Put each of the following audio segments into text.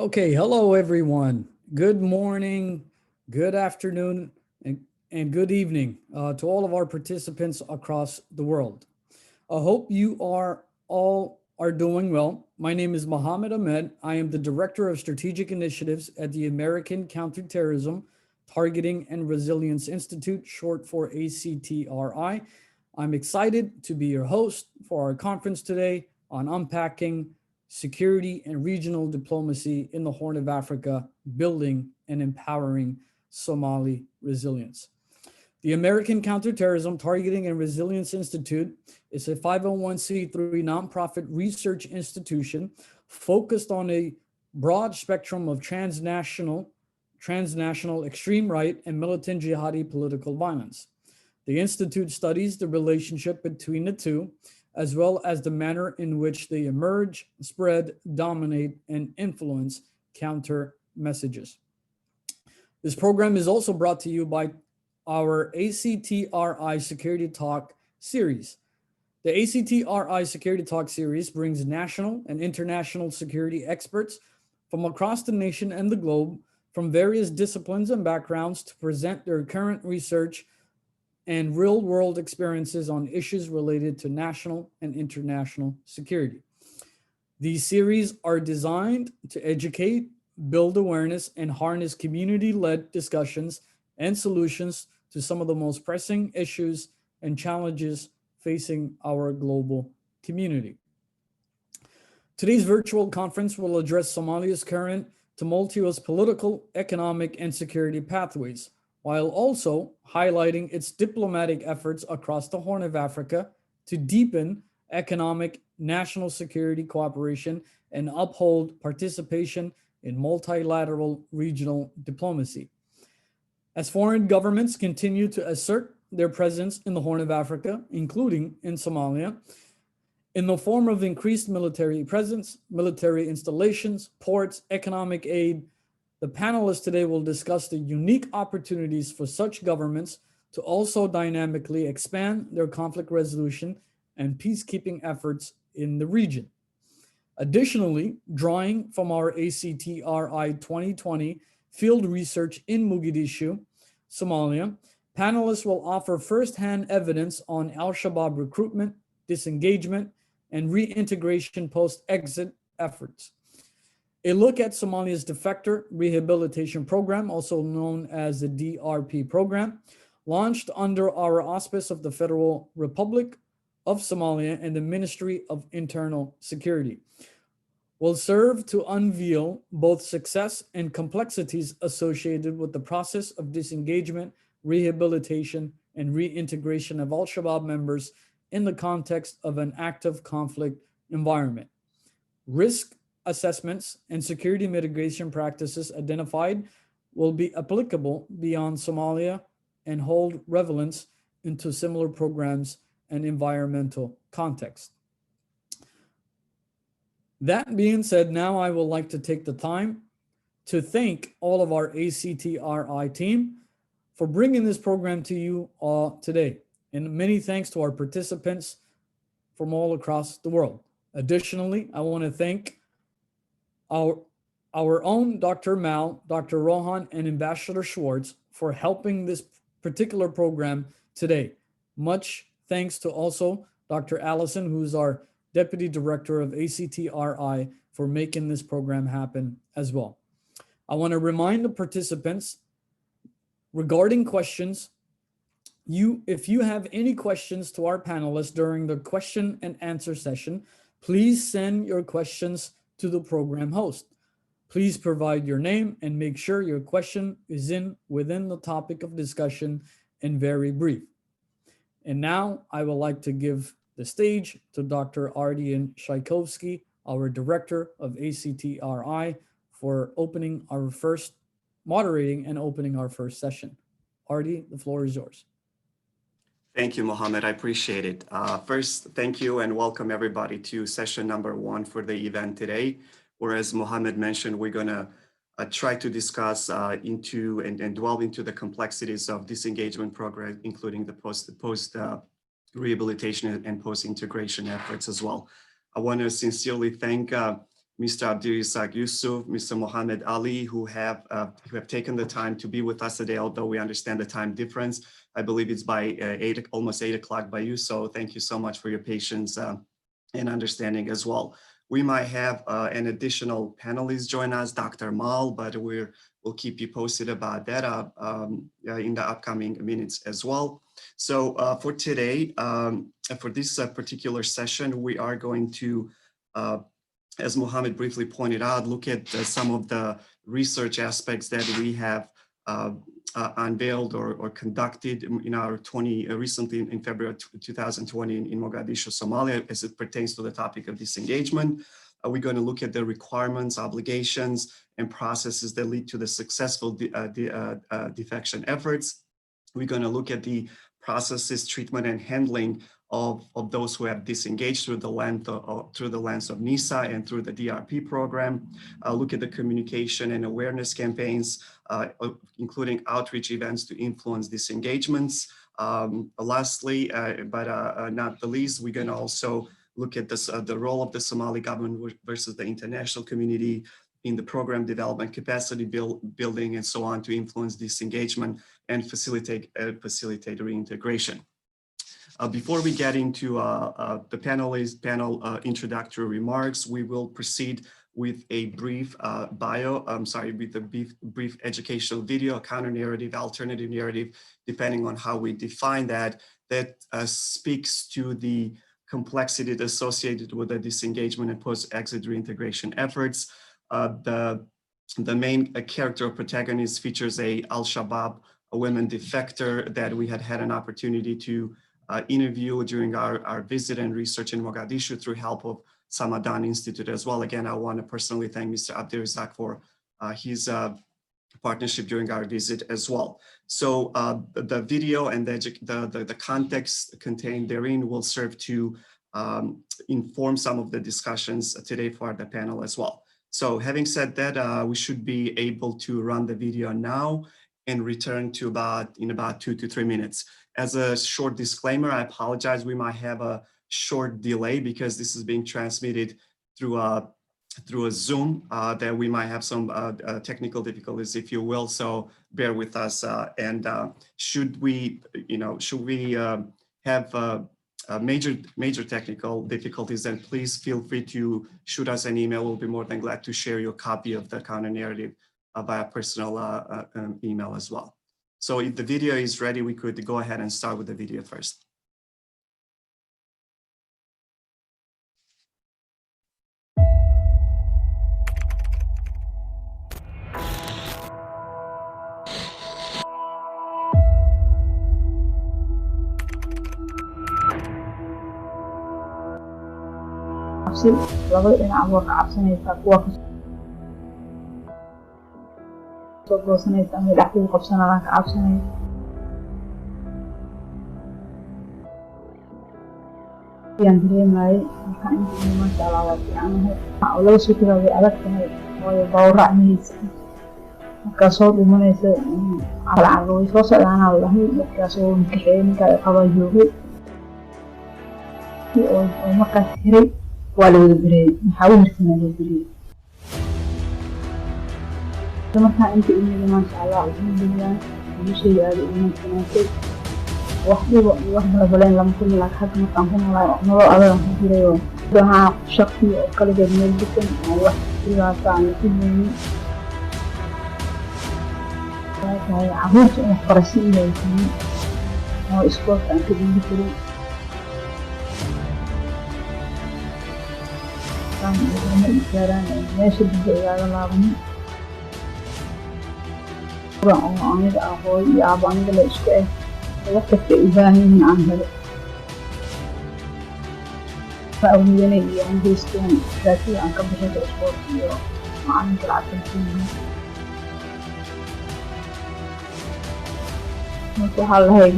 Okay, hello everyone. Good morning, good afternoon, and good evening to all of our participants across the world. I hope you are all are doing well. My name is Mohammed Ahmed. I am the Director of Strategic Initiatives at the American Counterterrorism Targeting and Resilience Institute, short for ACTRI. I'm excited to be your host for our conference today on unpacking security and regional diplomacy in the Horn of Africa, building and empowering Somali resilience. The American Counterterrorism Targeting and Resilience Institute is a 501c3 nonprofit research institution focused on a broad spectrum of transnational extreme right and militant jihadi political violence. The Institute studies the relationship between the two, as well as the manner in which they emerge, spread, dominate, and influence counter messages. This program is also brought to you by our ACTRI Security Talk series. The ACTRI Security Talk series brings national and international security experts from across the nation and the globe from various disciplines and backgrounds to present their current research and real-world experiences on issues related to national and international security. These series are designed to educate, build awareness, and harness community-led discussions and solutions to some of the most pressing issues and challenges facing our global community. Today's virtual conference will address Somalia's current tumultuous political, economic, and security pathways, while also highlighting its diplomatic efforts across the Horn of Africa to deepen economic, national security cooperation and uphold participation in multilateral regional diplomacy. As foreign governments continue to assert their presence in the Horn of Africa, including in Somalia, in the form of increased military presence, military installations, ports, economic aid, the panelists today will discuss the unique opportunities for such governments to also dynamically expand their conflict resolution and peacekeeping efforts in the region. Additionally, drawing from our ACTRI 2020 field research in Mogadishu, Somalia, panelists will offer firsthand evidence on Al-Shabaab recruitment, disengagement, and reintegration post-exit efforts. A look at Somalia's Defector Rehabilitation Program, also known as the DRP program, launched under our auspice of the Federal Republic of Somalia and the Ministry of Internal Security, will serve to unveil both success and complexities associated with the process of disengagement, rehabilitation, and reintegration of Al-Shabaab members in the context of an active conflict environment. Risk assessments and security mitigation practices identified will be applicable beyond Somalia and hold relevance into similar programs and environmental context. That being said, now I would like to take the time to thank all of our ACTRI team for bringing this program to you today. And many thanks to our participants from all across the world. Additionally, I want to thank our own Dr. Mal, Dr. Rohan, and Ambassador Schwartz for helping this particular program today. Much thanks to also Dr. Allison, who's our Deputy Director of ACTRI, for making this program happen as well. I want to remind the participants regarding questions, if you have any questions to our panelists during the question and answer session, please send your questions to the program host. Please provide your name and make sure your question is within the topic of discussion and very brief. And now I would like to give the stage to Dr. Ardian Shaikovsky, our Director of ACTRI, for moderating and opening our first session. Ardi, the floor is yours. Thank you, Mohammed. I appreciate it. First, thank you and welcome everybody to session number 1 for the event today. Whereas Mohammed mentioned, we're going to try to discuss into and delve into the complexities of disengagement program, including the post rehabilitation and post-integration efforts as well. I want to sincerely thank Mr. Abdirizak Yusuf, Mr. Mohammed Ali, who have taken the time to be with us today, although we understand the time difference. I believe it's by almost 8 o'clock by you. So thank you so much for your patience and understanding as well. We might have an additional panelist join us, Dr. Mal, but we'll keep you posted about that in the upcoming minutes as well. So for today, for this particular session, we are going to, as Mohammed briefly pointed out, look at some of the research aspects that we have unveiled or conducted in our recently in February 2020 in Mogadishu, Somalia, as it pertains to the topic of disengagement. We're going to look at the requirements, obligations, and processes that lead to the successful defection efforts. We're going to look at the processes, treatment, and handling of those who have disengaged through the lens of NISA and through the DRP program. Look at the communication and awareness campaigns, including outreach events to influence disengagements. Lastly, but not the least, we're going to also look at the role of the Somali government versus the international community in the program development, capacity building, and so on to influence disengagement and facilitate reintegration. Before we get into the panel introductory remarks, we will proceed with a brief brief educational video, a counter narrative, alternative narrative, depending on how we define that speaks to the complexity associated with the disengagement and post-exit reintegration efforts. The main character or protagonist features a Shabaab, a women defector that we had an opportunity to interview during our visit and research in Mogadishu through help of Samadan Institute as well. Again, I want to personally thank Mr. Abdirizak for his partnership during our visit as well. So the video and the context contained therein will serve to inform some of the discussions today for the panel as well. So having said that, we should be able to run the video now and return to in about 2 to 3 minutes. As a short disclaimer, I apologize. We might have a short delay because this is being transmitted through a Zoom, that we might have some technical difficulties, if you will. So bear with us. Should we have major technical difficulties, then please feel free to shoot us an email. We'll be more than glad to share your copy of the counter narrative via personal email as well. So if the video is ready, we could go ahead and start with the video first. labada dhinac waa ka cabsanaysaa kuwa soo goosanaysa ama dhexdooda qabsanayaan ka cabsanaysa yaan dareemayay markaan intii maasha Allah waa fiicanahay oo laga soo tagaa way adag tahay waayo bawracmaysa markaa soo dhumanaysa calacalka way soo socdaanaa lahay markaas oo makaxeey ninkaa qabaa joogay oo markaas hiray waa la wada bireeyay maxaa u hirtana loo bireeyay markaa inta imida maasha Allah alxamdulillah bulshada aad u wanaagsanaaysay wax dhibo iyo wax balabaleen lama kulmi laakiin hadda markaan ku noolaay nolol adagan ku jiray oo dahaa shaqsi oo kaligeed meel degan oo wax dhibaata aan la kulmaynin caruurta in waxbarasho ilaysanin oo iskoolka aan ka dhigi karin meesha dibba igaaga laabanin oo aniga hooyo iyo aabo aniga la isku wax kasta u baahan yihiin aan helo awliyanay iyo aan geysteen raasida aan ka bixinta isboortka iyo macalinka lacagtansiinahay marka waxaa lahay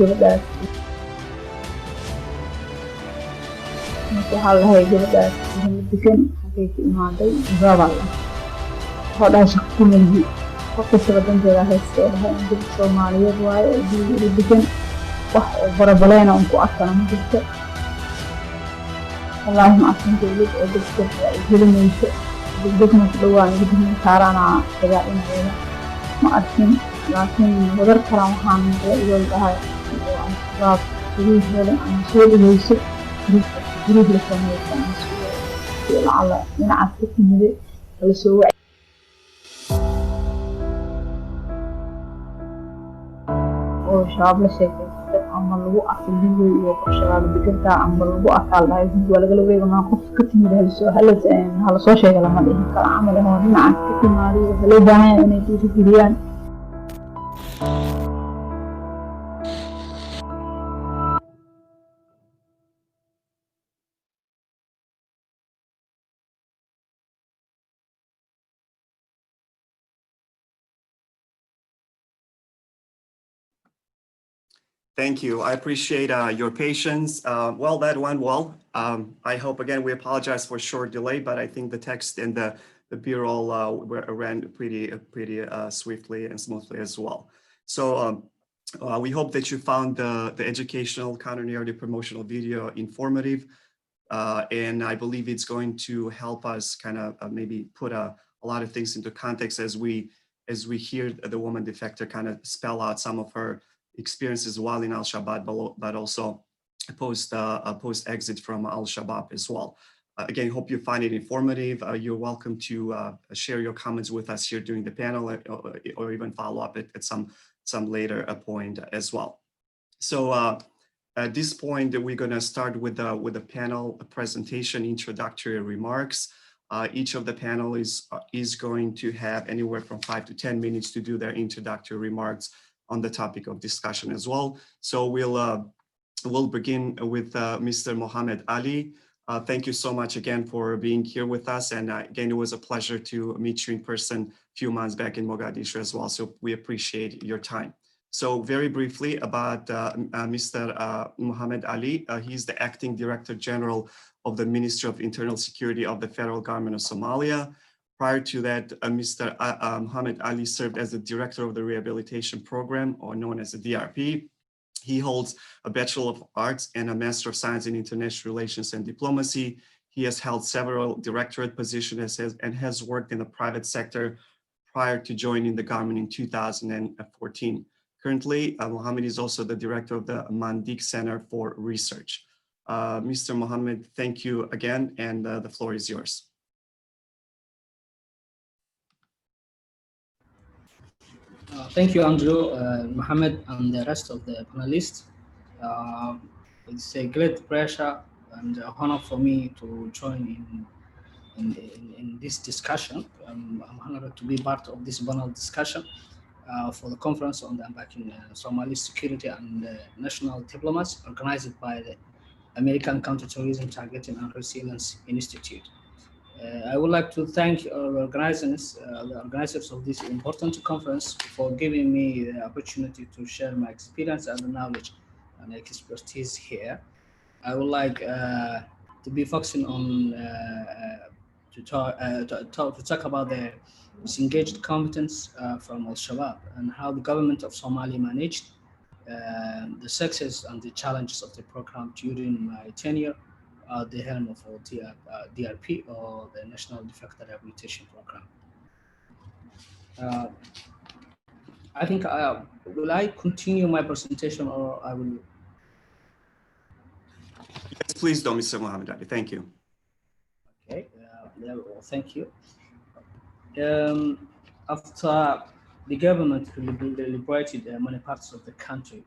gabadhaas degan xagay ka imaaday gaabala waxaa dhahay shaqo ku malihi qofkastaba danteeda haystoo dhahay in dad Soomaaliyeed waaye oo degan wax oo barabaleena un ku arkana ma jirto wallaahi ma arkin dowlad oo dadka ay gelinayso degdegna ku dhawaan gudihii saaraana isagaa inadeeda ma arkin laakiin wadar kale waxaan maqlay iyoo dhahay oo al-shabaab gudaheeda ama soo dhaweyso guruub la sameeysa ama si lacala dhinacaas ka timide kala soo wacyi oo shabaab la sheekaysta ama lagu arkay video iyo qof shabaab deganka ama lagu arkaa dhahay waa lagala wareegamaa qof ka timid hala soo sheega lama dhihin kala camal oo dhinacaas ka timaado waxaa loo baahan yahay inay dhiirigeliyaan Thank you. I appreciate your patience. Well, that went well. I hope, again, we apologize for short delay, but I think the text and the B-roll ran pretty swiftly and smoothly as well. So we hope that you found the educational counter-narrative promotional video informative. And I believe it's going to help us kind of maybe put a lot of things into context as we hear the woman defector kind of spell out some of her experiences while in Al-Shabaab, but also post-exit from Al-Shabaab as well. Again, hope you find it informative. You're welcome to share your comments with us here during the panel or even follow up at some later point as well. So at this point, we're going to start with the panel presentation, introductory remarks. Each of the panelists is going to have anywhere from 5 to 10 minutes to do their introductory remarks on the topic of discussion as well. So we'll begin with Mr. Mohammed Ali. Thank you so much again for being here with us. And again, it was a pleasure to meet you in person a few months back in Mogadishu as well. So we appreciate your time. So very briefly about Mr. Mohammed Ali. He's the Acting Director General of the Ministry of Internal Security of the Federal Government of Somalia. Prior to that, Mr. Mohammed Ali served as the Director of the Rehabilitation Program, or known as the DRP. He holds a Bachelor of Arts and a Master of Science in International Relations and Diplomacy. He has held several directorate positions and has worked in the private sector prior to joining the government in 2014. Currently, Mohammed is also the director of the Mandik Center for Research. Mr. Mohammed, thank you again, and the floor is yours. Thank you, Andrew, Mohammed, and the rest of the panelists. It's a great pleasure and honor for me to join in this discussion. I'm honored to be part of this panel discussion for the conference on the unpacking Somali security and national diplomats organized by the American Counterterrorism Targeting and Resilience Institute. I would like to thank the organizers of this important conference for giving me the opportunity to share my experience and knowledge and expertise here. I would like to be focusing on to talk about the disengaged competence from Al-Shabaab and how the government of Somalia managed the success and the challenges of the program during my tenure at the helm of DRP, or the National Defector Rehabilitation Program. I think will I continue my presentation, or I will? Yes, please do, Mr. Mohammed Ali. Thank you. Okay, well, thank you. After the government liberated many parts of the country,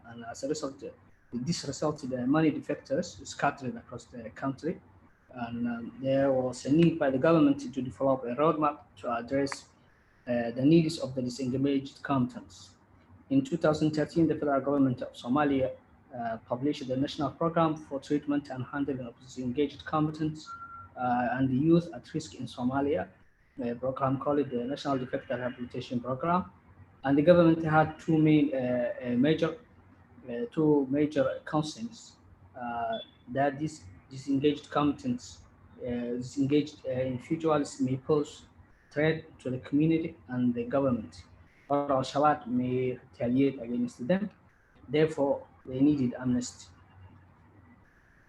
and as a result, this resulted in many defectors scattered across the country, and there was a need by the government to develop a roadmap to address the needs of the disengaged combatants. In 2013, the federal government of Somalia published the National Program for Treatment and Handling of Disengaged Combatants and the Youth at Risk in Somalia, a program called the National Defector Rehabilitation Program. And the government had two major concerns that these disengaged combatants, disengaged individuals may pose threat to the community and the government, or Al-Shabaab may retaliate against them. Therefore, they needed amnesty.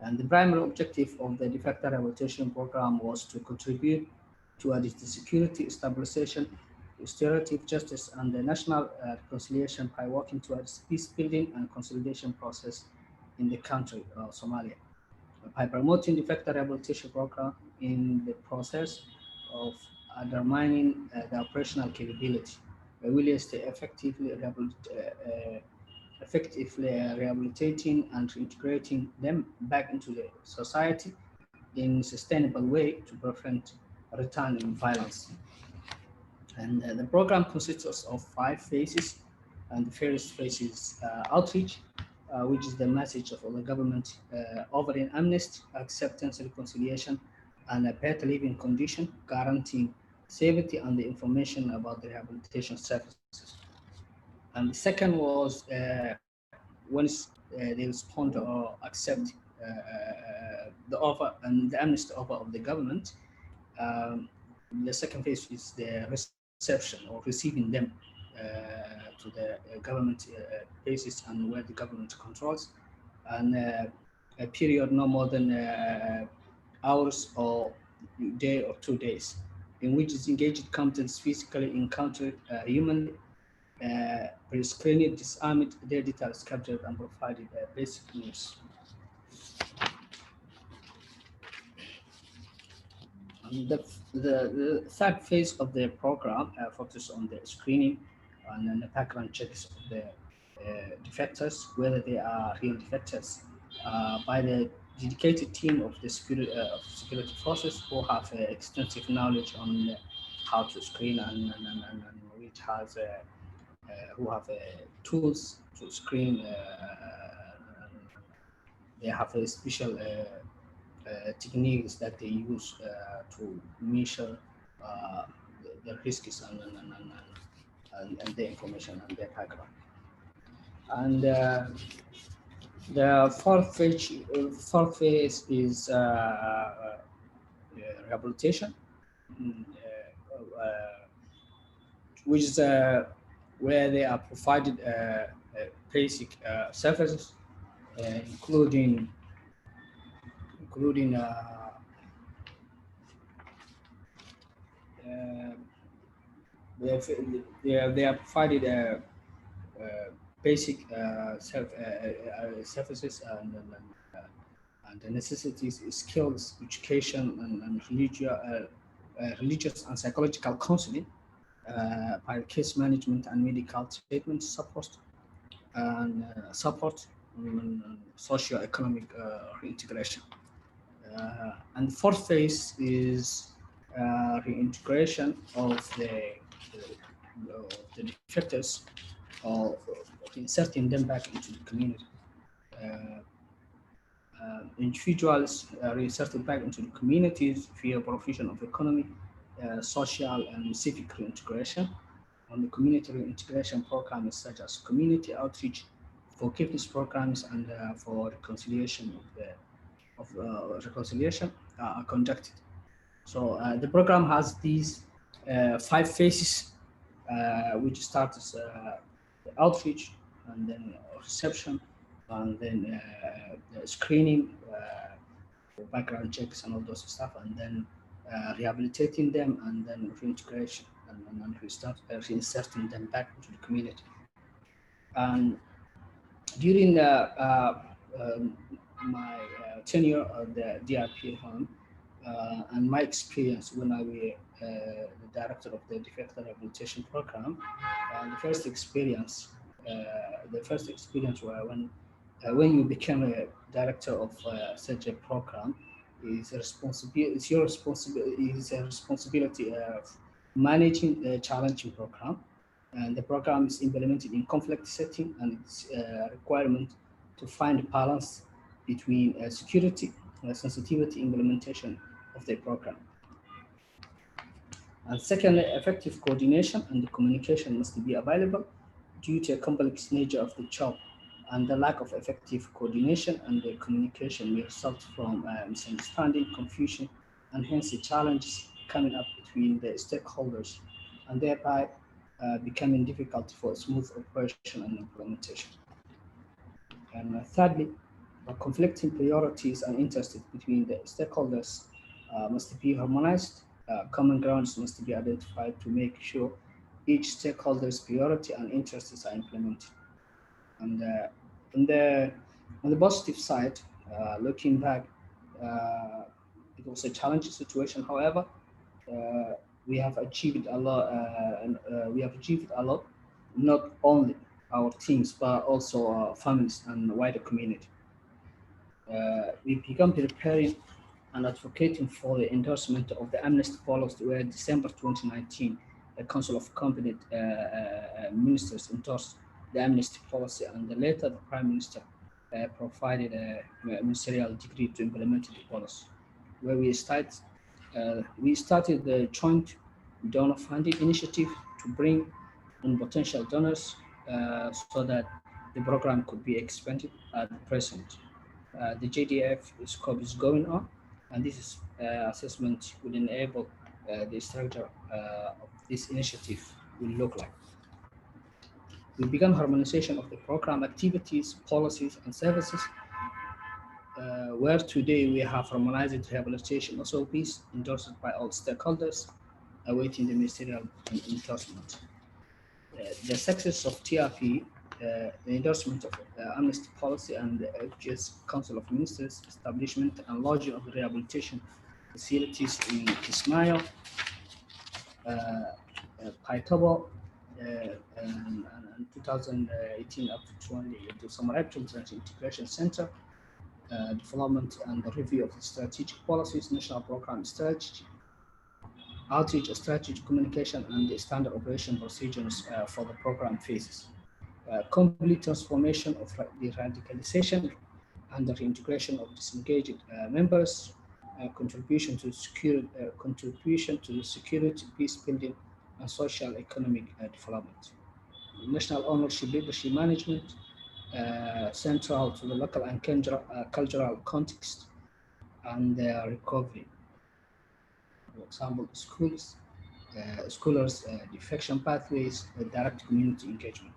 And the primary objective of the Defector Rehabilitation Program was to contribute towards the security, stabilization, restorative justice, and the national reconciliation by working towards peace building and consolidation process in the country, Somalia, by promoting the Defector Rehabilitation program in the process of undermining the operational capability, willingness to effectively rehabilitating and reintegrating them back into the society in a sustainable way to prevent return in violence. And the program consists of 5 phases. And the first phase is outreach, which is the message of the government offering amnesty, acceptance, reconciliation, and a better living condition, guaranteeing safety and the information about the rehabilitation services. And the second was once they respond or accept the offer and the amnesty offer of the government, the second phase is the reception or receiving them to the government bases and where the government controls, and a period no more than hours or day or 2 days, in which disengaged contents physically encountered humanly, pre-screened, disarmed, their details captured and provided basic news. The third phase of the program focuses on the screening and then the background checks of the defectors, whether they are real defectors, by the dedicated team of the security forces who have extensive knowledge on how to screen and which has who have tools to screen. They have a special techniques that they use to measure the risks and the information and their background. And the fourth phase is rehabilitation, which is where they are provided basic services, including they are provided basic services and the necessities, skills, education, and religious and psychological counseling, by case management and medical treatment support, and socio-economic reintegration. And the fourth phase is reintegration of the defectors, or inserting them back into the community. Individuals reinserted back into the communities via provision of economic, social, and civic reintegration. And the community reintegration programs such as community outreach, forgiveness programs, and for reconciliation are conducted. So the program has these 5 phases, which starts the outreach, and then reception, and then screening, background checks and all those stuff, and then rehabilitating them, and then reintegration, and reinserting them back into the community. And during my tenure at the DRP home, and my experience when I was the director of the Defector Rehabilitation program, the first experience was when you become a director of such a program, is a responsibility of managing a challenging program, and the program is implemented in conflict setting, and its requirement to find a balance between security, sensitivity, implementation of the program. And secondly, effective coordination and the communication must be available due to a complex nature of the job, and the lack of effective coordination and the communication may result from misunderstanding, confusion, and hence the challenges coming up between the stakeholders, and thereby becoming difficult for smooth operation and implementation. And thirdly, conflicting priorities and interests between the stakeholders must be harmonized Common grounds must be identified to make sure each stakeholder's priority and interests are implemented. And on the positive side, looking back, it was a challenging situation. However, we have achieved a lot, not only our teams but also our families and the wider community. We began preparing and advocating for the endorsement of the amnesty policy, where December 2019, the Council of Cabinet Ministers endorsed the amnesty policy, and later the Prime Minister provided a ministerial decree to implement the policy, where we started the joint donor funding initiative to bring in potential donors so that the program could be expanded at present. The JDF scope is going on, and this assessment will enable the structure of this initiative will look like. We began harmonization of the program activities, policies, and services, where today we have harmonized rehabilitation SOPs endorsed by all stakeholders, awaiting the ministerial endorsement. The success of TRP, the endorsement of amnesty policy, and the FGS Council of Ministers establishment and lodging of rehabilitation facilities in Kismayo, Paitobo, and 2018 up to 20, the Somali Integration Center, development and the review of the strategic policies, national program strategy, outreach strategy, communication, and the standard operation procedures for the program phases. Complete transformation of the radicalization and the reintegration of disengaged members, contribution to the security, peace building, and social economic development. National ownership, leadership management, central to the local and cultural context, and recovery. For example, scholars, defection pathways, direct community engagement.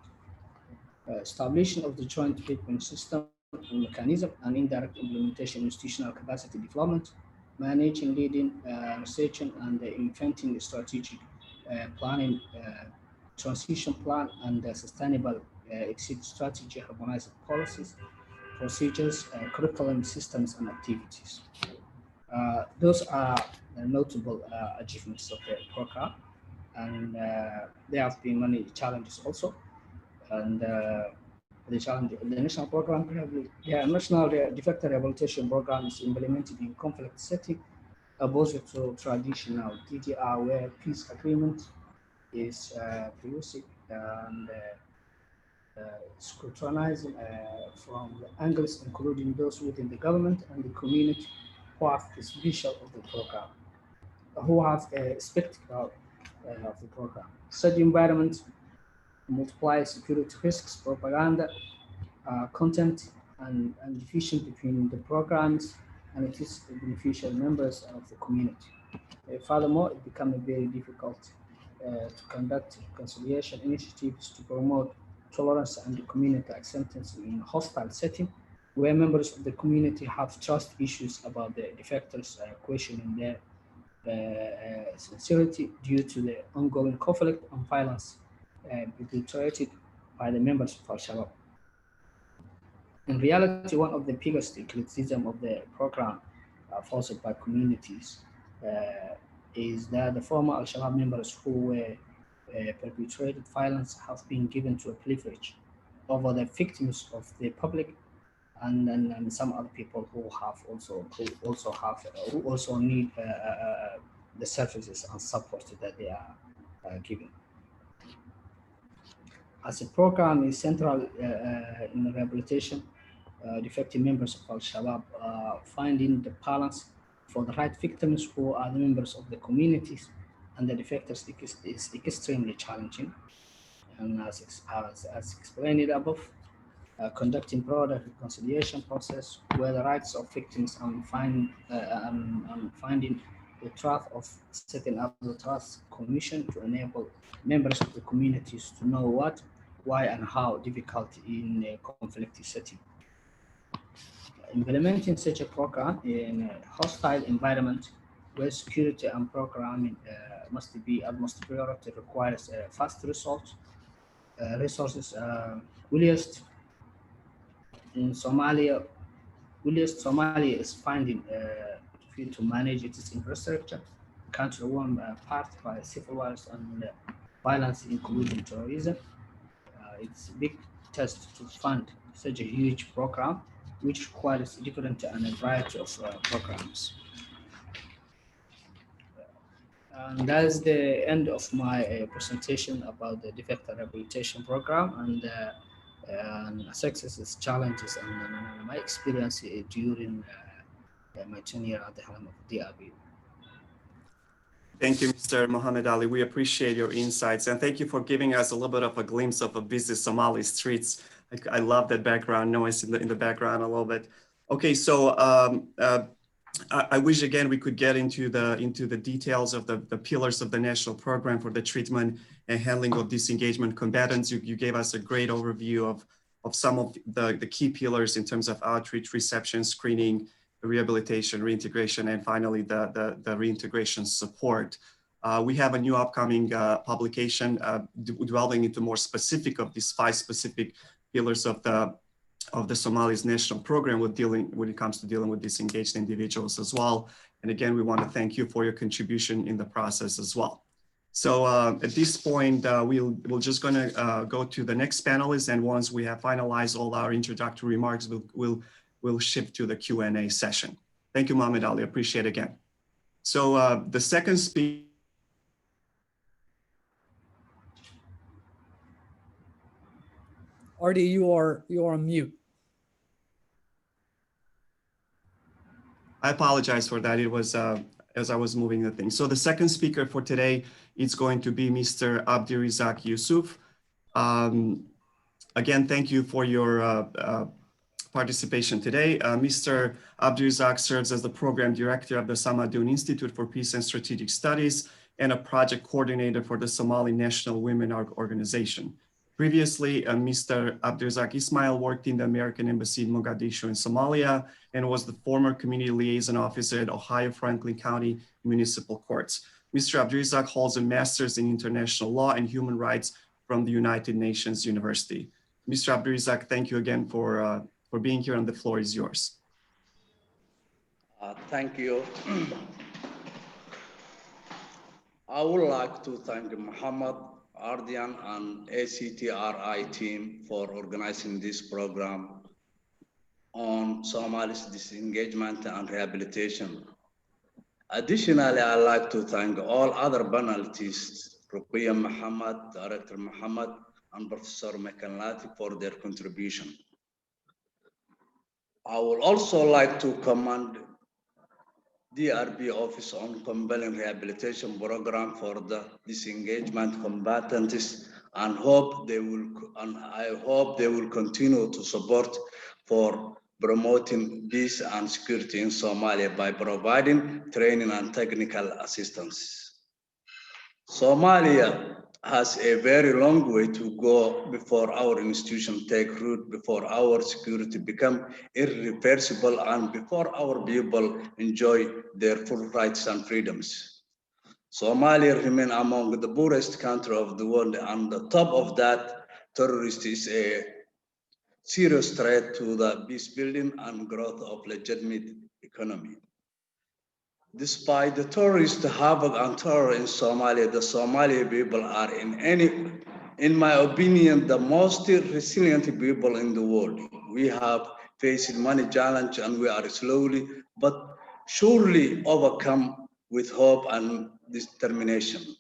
Establishment of the joint treatment system and mechanism and indirect implementation, institutional capacity development, managing, leading, researching, and inventing strategic planning, transition plan, and sustainable exit strategy, harmonized policies, procedures, curriculum systems, and activities. Those are notable achievements of the program, and there have been many challenges also. And the national program, national defector rehabilitation program is implemented in conflict setting, opposed to traditional DDR, where peace agreement is produced and scrutinized from the angles, including those within the government and the community who have this vision of the program, who have a spectacle of the program. Such environment multiply security risks, propaganda, content, and division between the programs and its beneficial members of the community. Furthermore, it becomes very difficult to conduct reconciliation initiatives to promote tolerance and community acceptance in a hostile setting, where members of the community have trust issues about the defectors questioning their sincerity due to the ongoing conflict and violence perpetrated by the members of Shabaab. In reality, one of the biggest criticism of the program forced by communities is that the former Al-Shabaab members who were perpetrated violence have been given to a privilege over the victims of the public and some other people who also need the services and support that they are given. As a program is central in rehabilitation, defective members of Al-Shabaab finding the balance for the right victims who are the members of the communities and the defectors is extremely challenging. And as explained above, conducting broader reconciliation process where the rights of victims and finding the truth of setting up the trust commission to enable members of the communities to know what, why, and how difficult in a conflict setting. Implementing such a program in a hostile environment where security and programming must be utmost priority, requires fast resources. Williest in Somalia, Williest Somalia is finding difficult to manage its infrastructure. Country one part by civil wars and violence, including terrorism. It's a big test to fund such a huge program, which requires different and a variety of programs. And that's the end of my presentation about the Defector Rehabilitation Program and successes, challenges, and my experience during my tenure at the helm of DRB. Thank you, Mr. Mohammed Ali. We appreciate your insights, and thank you for giving us a little bit of a glimpse of a busy Somali streets. I love that background noise in the background a little bit. Okay, so I wish again we could get into the details of the pillars of the national program for the treatment and handling of disengagement combatants. You gave us a great overview of some of the key pillars in terms of outreach, reception, screening, rehabilitation, reintegration, and finally the reintegration support. We have a new upcoming publication delving into more specific of these 5 specific pillars of the Somali's national program when it comes to dealing with disengaged individuals as well. And again, we want to thank you for your contribution in the process as well. So at this point, we're just going to go to the next panelist, and once we have finalized all our introductory remarks, we'll shift to the Q&A session. Thank you, Mohammed Ali. Appreciate it again. So the second speaker. Artie, you are on mute. I apologize for that. It was as I was moving the thing. So the second speaker for today is going to be Mr. Abdirizak Yusuf. Again, thank you for your participation today. Mr. Abdirizak serves as the program director of the Samadoun Institute for Peace and Strategic Studies and a project coordinator for the Somali National Women Organization. Previously, Mr. Abdirizak Ismail worked in the American Embassy in Mogadishu in Somalia and was the former community liaison officer at Ohio Franklin County Municipal Courts. Mr. Abdirizak holds a master's in international law and human rights from the United Nations University. Mr. Abdirizak, thank you again for being here, and the floor is yours. Thank you. I would like to thank Muhammad Ardian and ACTRI team for organizing this program on Somali's disengagement and rehabilitation. Additionally, I'd like to thank all other panelists, Ruqiyya Muhammad, Director Muhammad, and Professor McCanlati for their contribution. I would also like to commend DRB Office on Compelling Rehabilitation Program for the disengagement combatants, and I hope they will continue to support for promoting peace and security in Somalia by providing training and technical assistance. Somalia has a very long way to go before our institution take root, before our security become irreversible, and before our people enjoy their full rights and freedoms. Somalia remains among the poorest countries of the world, and on top of that, terrorism is a serious threat to the peace building and growth of legitimate economy. Despite the terrorist havoc and terror in Somalia, the Somali people are in my opinion, the most resilient people in the world. We have faced many challenges and we are slowly but surely overcome with hope and determination.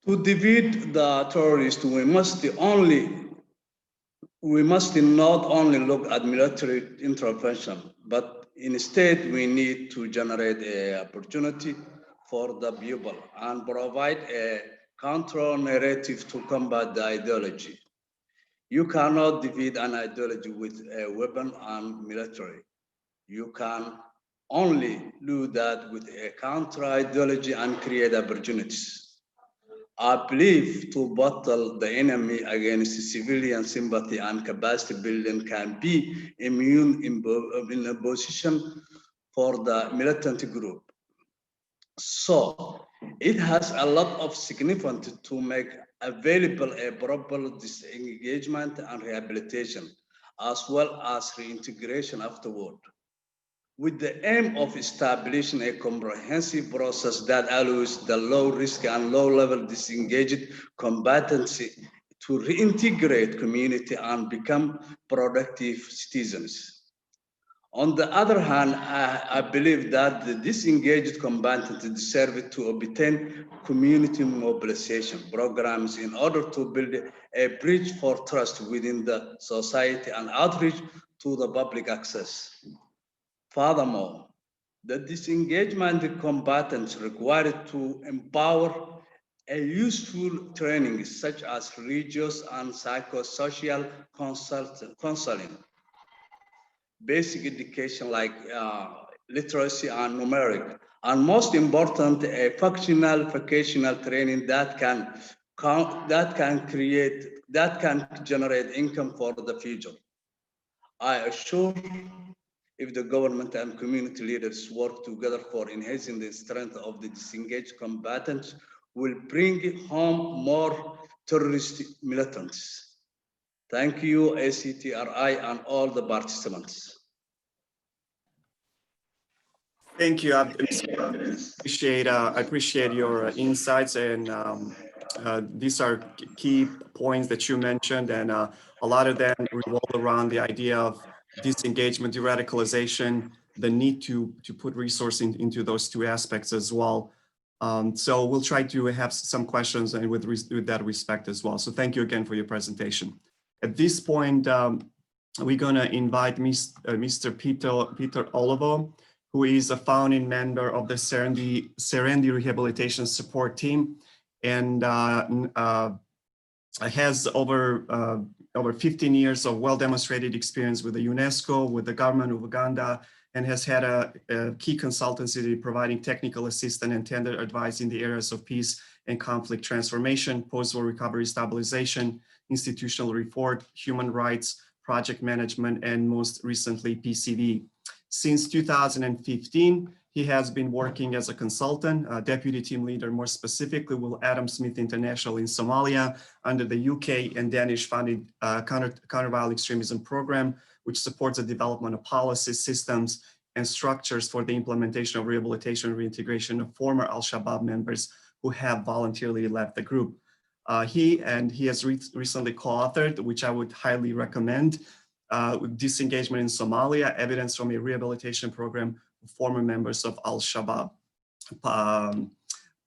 To defeat the terrorists, we must not only look at military intervention, but instead we need to generate an opportunity for the people and provide a counter narrative to combat the ideology. You cannot defeat an ideology with a weapon and military. You can only do that with a counter ideology and create opportunities. I believe to battle the enemy against civilian sympathy and capacity building can be immune in a position for the militant group. So it has a lot of significance to make available a proper disengagement and rehabilitation, as well as reintegration afterward, with the aim of establishing a comprehensive process that allows the low risk and low level disengaged combatants to reintegrate community and become productive citizens. On the other hand, I believe that the disengaged combatants deserve to obtain community mobilization programs in order to build a bridge for trust within the society and outreach to the public access. Furthermore, the disengagement combatants required to empower a useful training such as religious and psychosocial counseling, basic education like literacy and numeric, and most important, a functional vocational training that can generate income for the future. I assure if the government and community leaders work together for enhancing the strength of the disengaged combatants, will bring home more terrorist militants. Thank you, ACTRI, and all the participants. Thank you. I appreciate your insights, and these are key points that you mentioned, and a lot of them revolve around the idea of disengagement, de-radicalization, the need to put resources into those two aspects as well. So we'll try to have some questions and with that respect as well. So thank you again for your presentation. At this point, we're going to invite Mr. Peter Olivo, who is a founding member of the Serendi Rehabilitation Support Team, and has over 15 years of well-demonstrated experience with the UNESCO, with the government of Uganda, and has had a key consultancy providing technical assistance and tender advice in the areas of peace and conflict transformation, post-war recovery stabilization, institutional reform, human rights, project management, and most recently PCV. Since 2015, he has been working as a consultant, deputy team leader, more specifically with Adam Smith International in Somalia under the UK and Danish-funded counter-violent extremism program, which supports the development of policies, systems, and structures for the implementation of rehabilitation and reintegration of former Al-Shabaab members who have voluntarily left the group. He has recently co-authored, which I would highly recommend, Disengagement in Somalia, evidence from a rehabilitation program of former members of Al-Shabaab.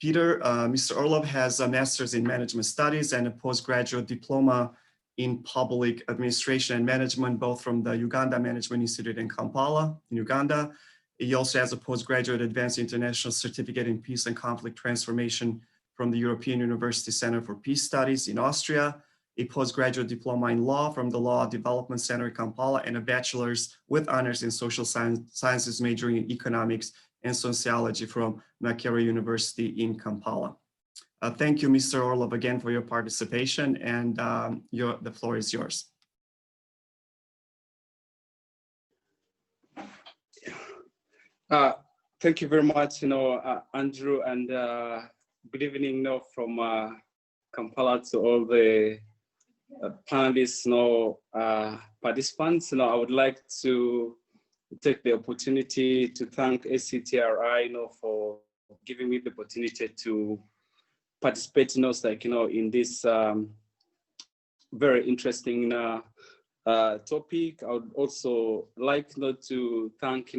Mr. Orlov has a master's in management studies and a postgraduate diploma in public administration and management, both from the Uganda Management Institute in Kampala, in Uganda. He also has a postgraduate advanced international certificate in peace and conflict transformation from the European University Center for Peace Studies in Austria, a postgraduate diploma in law from the Law Development Center in Kampala, and a bachelor's with honors in social sciences majoring in economics and sociology from Makerere University in Kampala. Thank you, Mr. Orlov, again for your participation, and the floor is yours. Thank you very much, Andrew, and good evening, from Kampala to all the panelists, participants. I would like to take the opportunity to thank ACTRI, for giving me the opportunity to participate, in this very interesting topic. I would also like, to thank,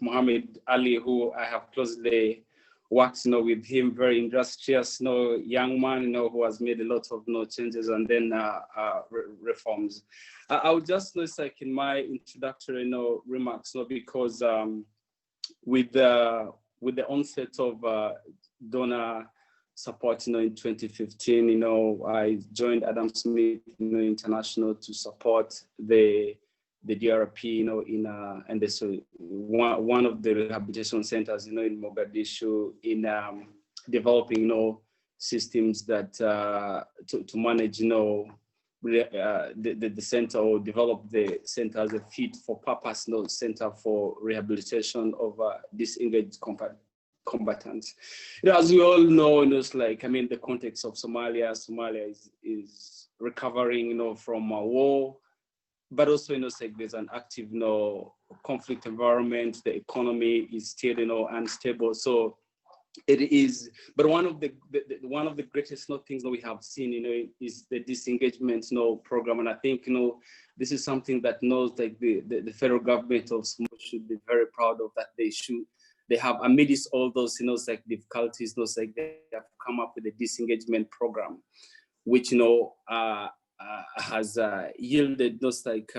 Mohammed Ali, who I have closely worked, with him, very industrious, young man, who has made a lot of changes and then reforms. I would just in my introductory remarks, because with the onset of donor support, in 2015, I joined Adam Smith International to support the the DRP, and there's one of the rehabilitation centers, in Mogadishu, in developing, systems that to manage, the center, or develop the center as a fit for purpose, center for rehabilitation of disengaged combatants. As we all know, it's like, the context of Somalia is recovering, from a war, but also, it's like there's an active, conflict environment. The economy is still, unstable. So it is, but one of the greatest things that we have seen, is the disengagement program. And I think this is something that like the federal government of Somalia should be very proud of, that they have, amidst all those like difficulties, like they have come up with a disengagement program, which has yielded like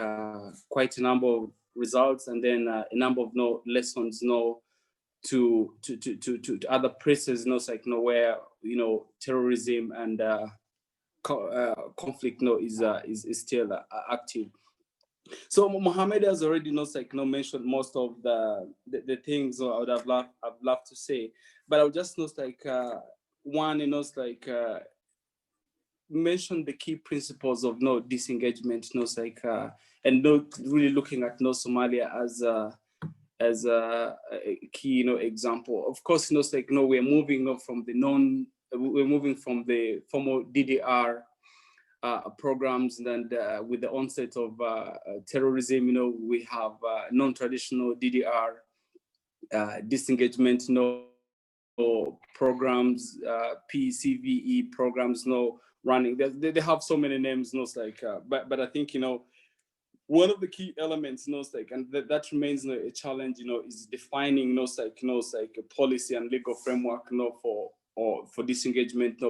quite a number of results, and then a number of lessons to other places, like where terrorism and conflict is still active. So Mohammed has already mentioned most of the things I would have loved to say, but I would just mention the key principles of disengagement, and really looking at Somalia as a key example. Of course, we're moving from the formal DDR programs, and with the onset of terrorism, we have non-traditional DDR disengagement programs, PCVE programs running. They have so many names, but I think one of the key elements, and that remains a challenge, is defining a policy and legal framework for disengagement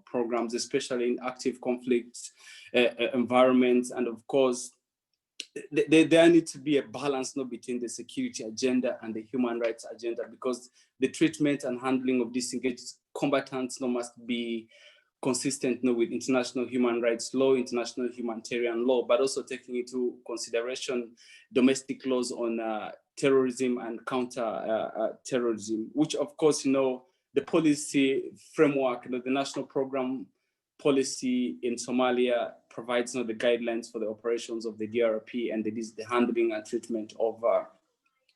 programs, especially in active conflict environments. And of course, there needs to be a balance between the security agenda and the human rights agenda, because the treatment and handling of disengaged combatants must be consistent with international human rights law, international humanitarian law, but also taking into consideration domestic laws on terrorism and counter-terrorism, which of course, the policy framework, the national program policy in Somalia provides the guidelines for the operations of the DRP and the handling and treatment of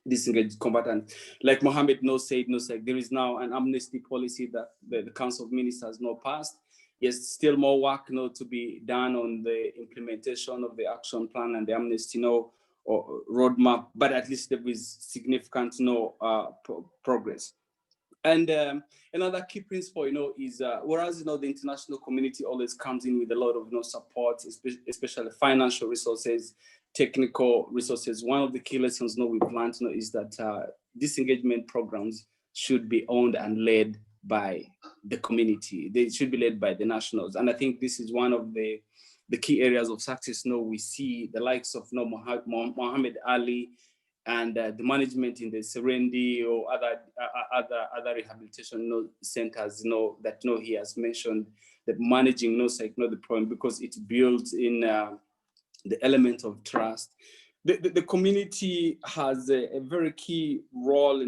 disengaged combatants. Like Mohammed said, there is now an amnesty policy that the Council of Ministers passed. Yes, still more work to be done on the implementation of the action plan and the amnesty or roadmap, but at least there is significant progress. And another key principle, is whereas the international community always comes in with a lot of support, especially financial resources, technical resources. One of the key lessons we've learned is that disengagement programs should be owned and led by the community. They should be led by the nationals. And I think this is one of the key areas of success. We see the likes of Mohammed Ali and the management in the Serendi or other rehabilitation centers that he has mentioned, that managing the problem, because it builds in the element of trust. The community has a very key role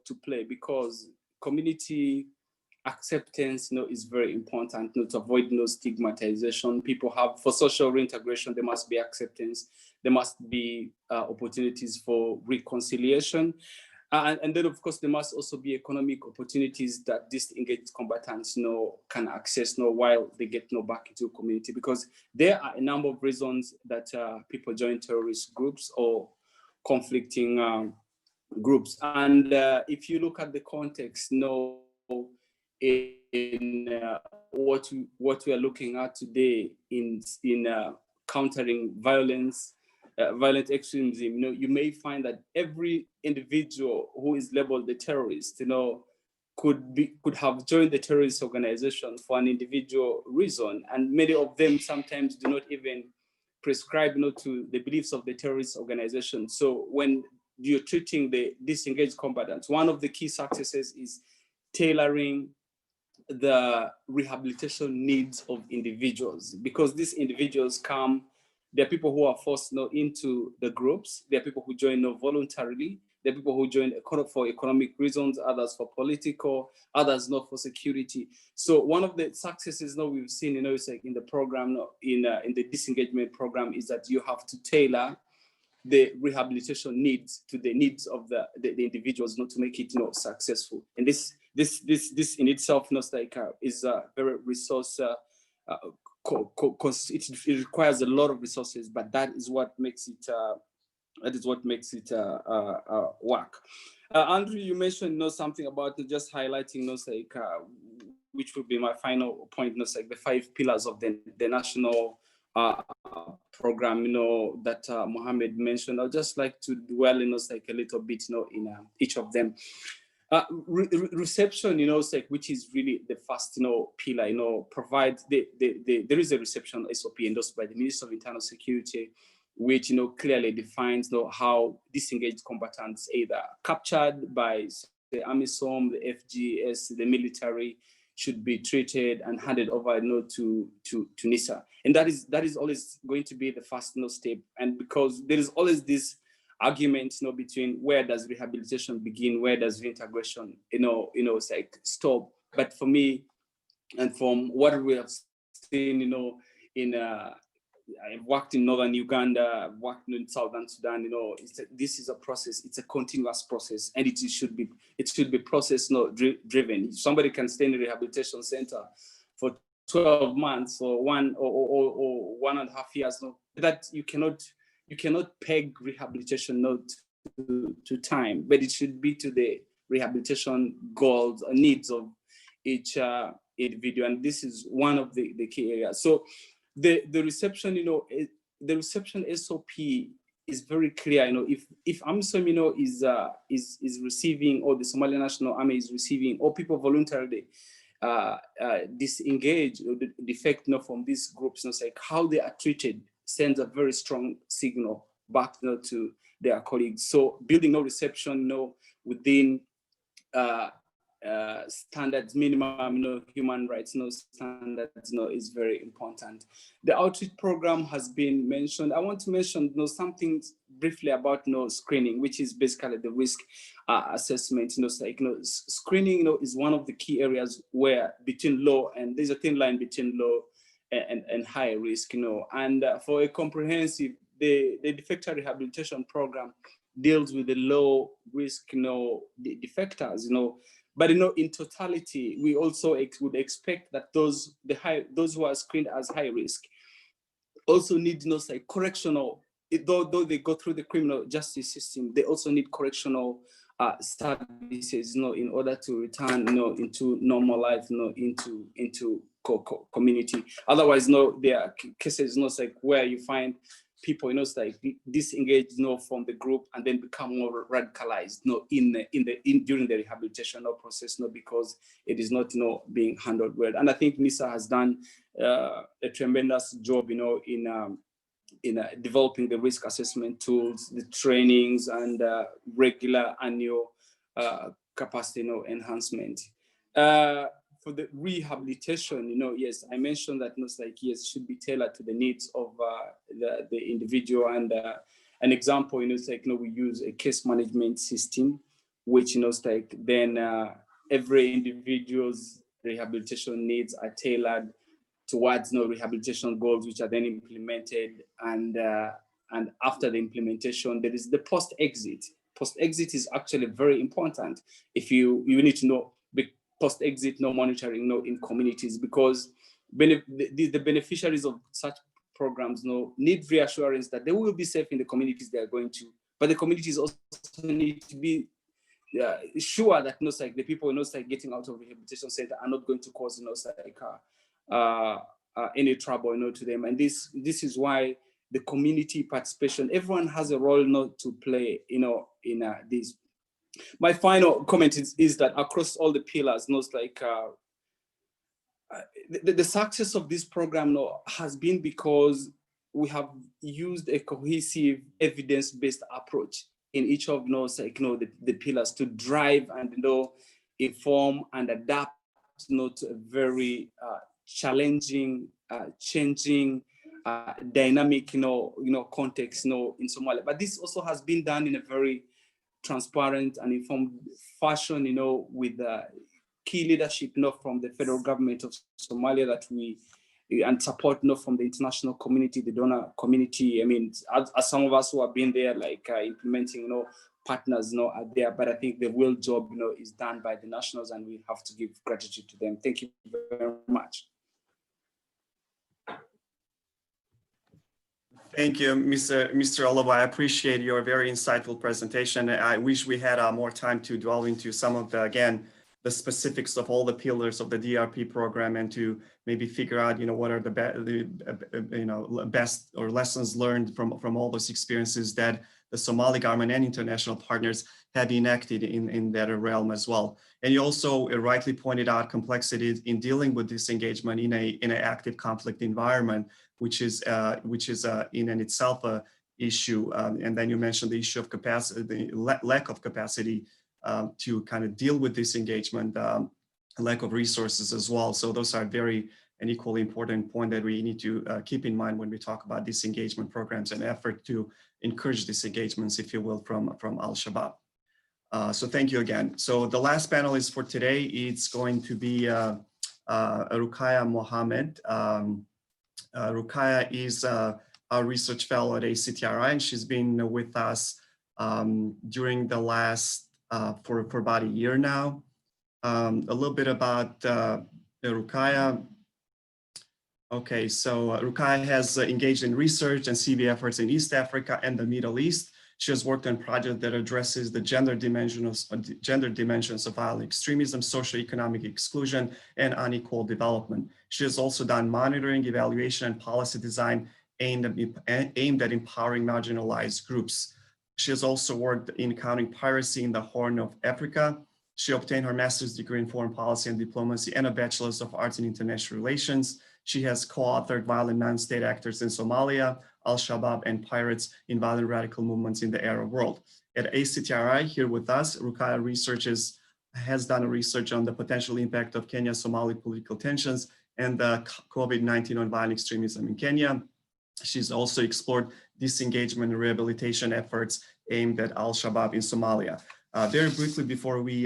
to play, because community acceptance is very important to avoid stigmatization. People have, for social reintegration, there must be acceptance, there must be opportunities for reconciliation, and then of course there must also be economic opportunities that disengaged combatants can access while they get back into a community, because there are a number of reasons that people join terrorist groups or conflicting groups. And if you look at the context in what we are looking at today in countering violence, violent extremism, you may find that every individual who is labeled a terrorist, could have joined the terrorist organization for an individual reason, and many of them sometimes do not even prescribe to the beliefs of the terrorist organization. So when you're treating the disengaged combatants, one of the key successes is tailoring the rehabilitation needs of individuals, because these individuals come There are people who are forced into the groups. There are people who join voluntarily. There are people who join for economic reasons, others for political, others not for security. So one of the successes we've seen, it's like in the program, in the disengagement program, is that you have to tailor the rehabilitation needs to the needs of the individuals, not to make it successful. And this in itself, is very resource. It requires a lot of resources, but that is what makes it. Work. Andrew, you mentioned something about just highlighting which would be my final point, like the 5 pillars of the national program, that Mohammed mentioned. I'd just like to dwell in a little bit, in each of them. Reception, which is really the first, pillar, provides there is a reception SOP endorsed by the Minister of Internal Security, which clearly defines how disengaged combatants, either captured by the AMISOM, the FGS, the military, should be treated and handed over to NISA. And that is always going to be the first step. And because there is always this argument between where does rehabilitation begin, where does reintegration stop. But for me, and from what we have seen I've worked in northern Uganda, I've worked in southern Sudan. This is a process. It's a continuous process, and it should be process driven. Somebody can stay in a rehabilitation center for 12 months or 1.5 years. That you cannot peg rehabilitation to time, but it should be to the rehabilitation goals and needs of each individual, and this is one of the key areas. So the reception, the reception SOP is very clear. If AMISOM, is receiving, or the Somali National Army is receiving, or people voluntarily disengage or defect from these groups, like how they are treated sends a very strong signal back to their colleagues. So building reception within standards, minimum human rights standards is very important. The outreach program has been mentioned. I want to mention something briefly about screening, which is basically the risk assessment. Screening is one of the key areas where between low, and there's a thin line between low and high risk. And for a comprehensive, the Defector Rehabilitation program deals with the low risk defectors. But in totality, we also would expect that those who are screened as high risk also need correctional. Though they go through the criminal justice system, they also need correctional services, in order to return, into normal life, into community. Otherwise, there are cases, where you find people, disengage, from the group and then become more radicalized, during the rehabilitation process, because it is not, being handled well. And I think NISA has done a tremendous job, in developing the risk assessment tools, the trainings, and regular annual capacity, enhancement. For the rehabilitation, yes, I mentioned that yes, should be tailored to the needs of the individual. And an example, we use a case management system, which then every individual's rehabilitation needs are tailored towards rehabilitation goals, which are then implemented. And after the implementation, there is the post-exit. Post-exit is actually very important. If you need to know post-exit monitoring in communities, because the beneficiaries of such programs need reassurance that they will be safe in the communities they are going to, but the communities also need to be sure that the people getting out of rehabilitation center are not going to cause any trouble to them. And this is why the community participation, everyone has a role to play in this. My final comment is that across all the pillars, the success of this program has been because we have used a cohesive, evidence-based approach in each of the pillars to drive and inform and adapt to a very challenging, changing dynamic, context, in Somalia. But this also has been done in a very transparent and informed fashion, with key leadership, from the federal government of Somalia that we and support, from the international community, the donor community. I mean, as some of us who have been there, like implementing, partners, are there. But I think the real job, is done by the nationals, and we have to give gratitude to them. Thank you very much. Thank you, Mr. Olobo. I appreciate your very insightful presentation. I wish we had more time to dwell into some of the specifics of all the pillars of the DRP program, and to maybe figure out, what are the best or lessons learned from all those experiences that the Somali government and international partners have enacted in that realm as well. And you also rightly pointed out complexities in dealing with disengagement in an active conflict environment, which is in and itself a issue. And then you mentioned the issue of capacity, the lack of capacity to kind of deal with disengagement, lack of resources as well. So those are very an equally important point that we need to keep in mind when we talk about disengagement programs and effort to encourage disengagements, if you will, from Al-Shabaab. So thank you again. So the last panelist for today, it's going to be Ruqayya Mohammed. Ruqayya is a research fellow at ACTRI, and she's been with us during the last, for about a year now. A little bit about Ruqayya. Okay, so Ruqayya has engaged in research and CV efforts in East Africa and the Middle East. She has worked on projects that addresses the gender dimensions of violent extremism, socioeconomic exclusion, and unequal development. She has also done monitoring, evaluation, and policy design aimed at empowering marginalized groups. She has also worked in countering piracy in the Horn of Africa. She obtained her master's degree in foreign policy and diplomacy and a bachelor's of arts in international relations. She has co-authored Violent Non-State Actors in Somalia, Al-Shabaab, and Pirates in Violent Radical Movements in the Arab World. At ACTRI, here with us, Ruqayya has done a research on the potential impact of Kenya-Somali political tensions and the COVID-19 on violent extremism in Kenya. She's also explored disengagement and rehabilitation efforts aimed at Al-Shabaab in Somalia. Very briefly, before we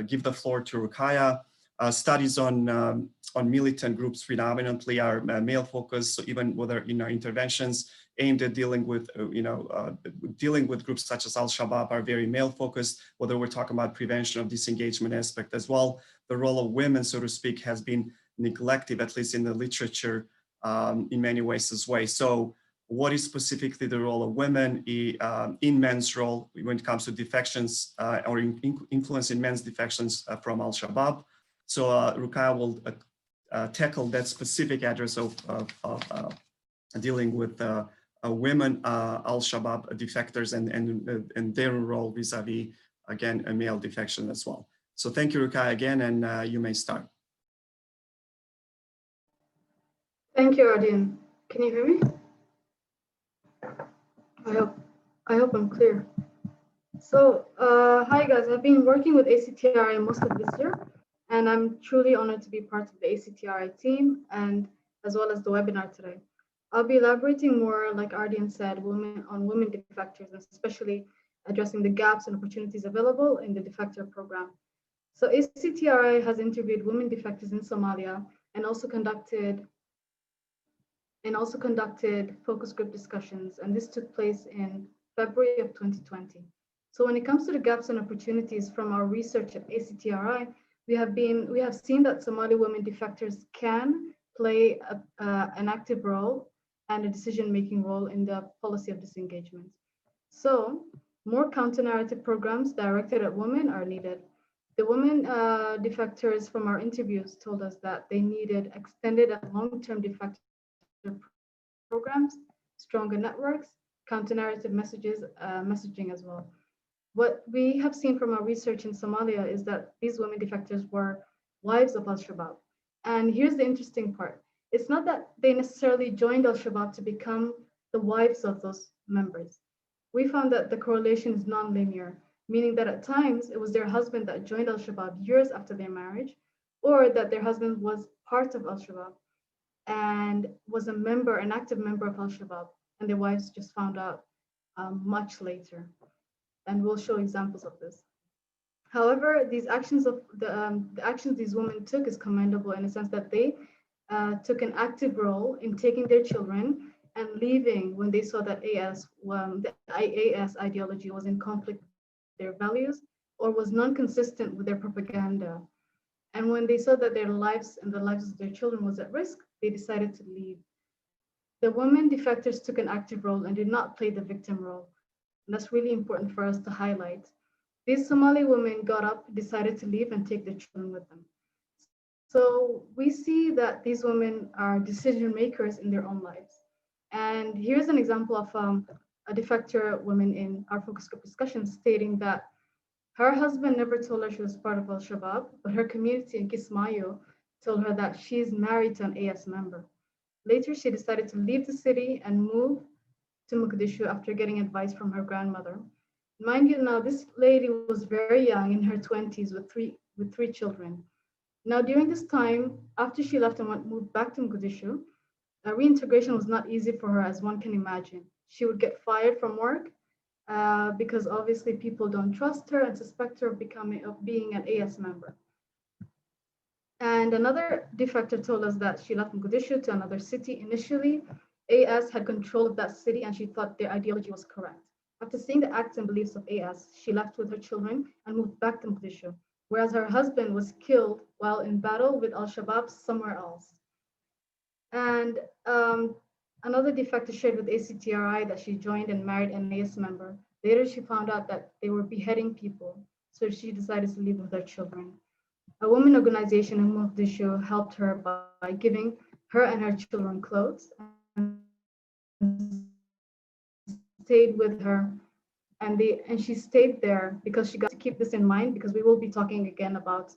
give the floor to Ruqayya, studies on militant groups predominantly are male focused. So even whether interventions aimed at dealing with groups such as Al-Shabaab are very male focused. Whether we're talking about prevention of disengagement aspect as well, the role of women, so to speak, has been neglected, at least in the literature, in many ways as well. So what is specifically the role of women in men's role when it comes to defections or influence in men's defections from Al-Shabaab? So Ruqayya will tackle that specific address of dealing with women Al-Shabaab defectors and their role vis-a-vis, again, a male defection as well. So thank you, Ruqayya, again, and you may start. Thank you, Adin. Can you hear me? I hope I'm clear. So, hi guys, I've been working with ACTRI most of this year, and I'm truly honored to be part of the ACTRI team and as well as the webinar today. I'll be elaborating more, like Ardian said, on women defectors, and especially addressing the gaps and opportunities available in the Defector program. So ACTRI has interviewed women defectors in Somalia and also conducted focus group discussions, and this took place in February of 2020. So when it comes to the gaps and opportunities from our research at ACTRI, we have seen that Somali women defectors can play an active role and a decision-making role in the policy of disengagement. So more counter-narrative programs directed at women are needed. The women defectors from our interviews told us that they needed extended and long-term defector programs, stronger networks, counter-narrative messaging as well. What we have seen from our research in Somalia is that these women defectors were wives of Al-Shabaab. And here's the interesting part. It's not that they necessarily joined Al-Shabaab to become the wives of those members. We found that the correlation is non-linear, meaning that at times it was their husband that joined Al-Shabaab years after their marriage, or that their husband was part of Al-Shabaab. and was an active member of Al-Shabaab, and their wives just found out much later. And we'll show examples of this. However, these actions of the actions these women took is commendable in a sense that they took an active role in taking their children and leaving when they saw that the AS ideology was in conflict with their values or was non-consistent with their propaganda. And when they saw that their lives and the lives of their children was at risk, they decided to leave. The women defectors took an active role and did not play the victim role. And that's really important for us to highlight. These Somali women got up, decided to leave and take their children with them. So we see that these women are decision makers in their own lives. And here's an example of a defector woman in our focus group discussion stating that her husband never told her she was part of Al-Shabaab, but her community in Kismayo told her that she is married to an AS member. Later, she decided to leave the city and move to Mogadishu after getting advice from her grandmother. Mind you, now this lady was very young, in her 20s, with three children. Now, during this time, after she left and moved back to Mogadishu, reintegration was not easy for her, as one can imagine. She would get fired from work because obviously people don't trust her and suspect her of being an AS member. And another defector told us that she left Mogadishu to another city. Initially, AS had control of that city and she thought their ideology was correct. After seeing the acts and beliefs of AS, she left with her children and moved back to Mogadishu, whereas her husband was killed while in battle with Al-Shabaab somewhere else. And another defector shared with ACTRI that she joined and married an AS member. Later, she found out that they were beheading people, so she decided to leave with her children. A women organization in Mogadishu helped her by giving her and her children clothes and stayed with her. And she stayed there because she got to keep this in mind, because we will be talking again about,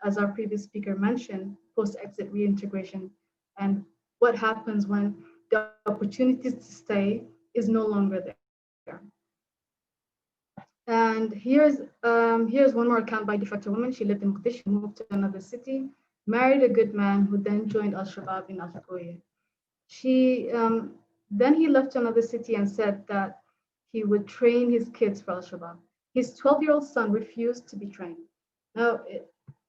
as our previous speaker mentioned, post-exit reintegration and what happens when the opportunities to stay is no longer there. And here's one more account by defector woman. She lived in Mogadishu, moved to another city, married a good man who then joined Al-Shabaab in Afgoye. Then he left to another city and said that he would train his kids for Al-Shabaab. His 12-year-old son refused to be trained. Now,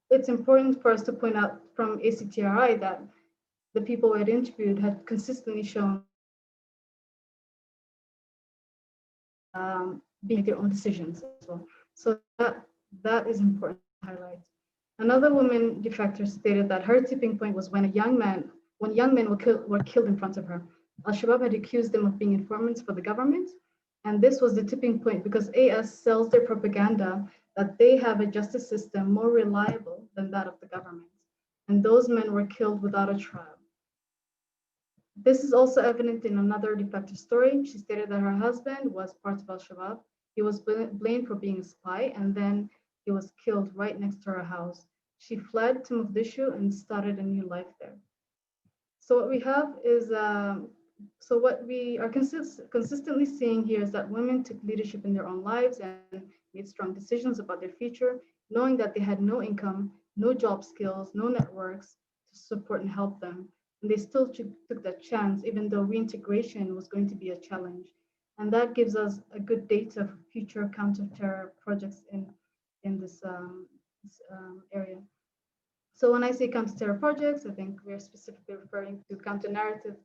it's important for us to point out from ACTRI that the people we had interviewed had consistently shown being their own decisions as well. So that is important to highlight. Another woman defector stated that her tipping point was when young men were killed in front of her. Al-Shabaab had accused them of being informants for the government, and this was the tipping point because AS sells their propaganda that they have a justice system more reliable than that of the government. And those men were killed without a trial. This is also evident in another defector story. She stated that her husband was part of Al-Shabaab. He was blamed for being a spy, and then he was killed right next to her house. She fled to Mogadishu and started a new life there. So what we have is, so what we are consistently seeing here is that women took leadership in their own lives and made strong decisions about their future, knowing that they had no income, no job skills, no networks to support and help them. And they still took that chance, even though reintegration was going to be a challenge. And that gives us a good data for future counter-terror projects in this area. So when I say counter-terror projects, I think we're specifically referring to counter-narratives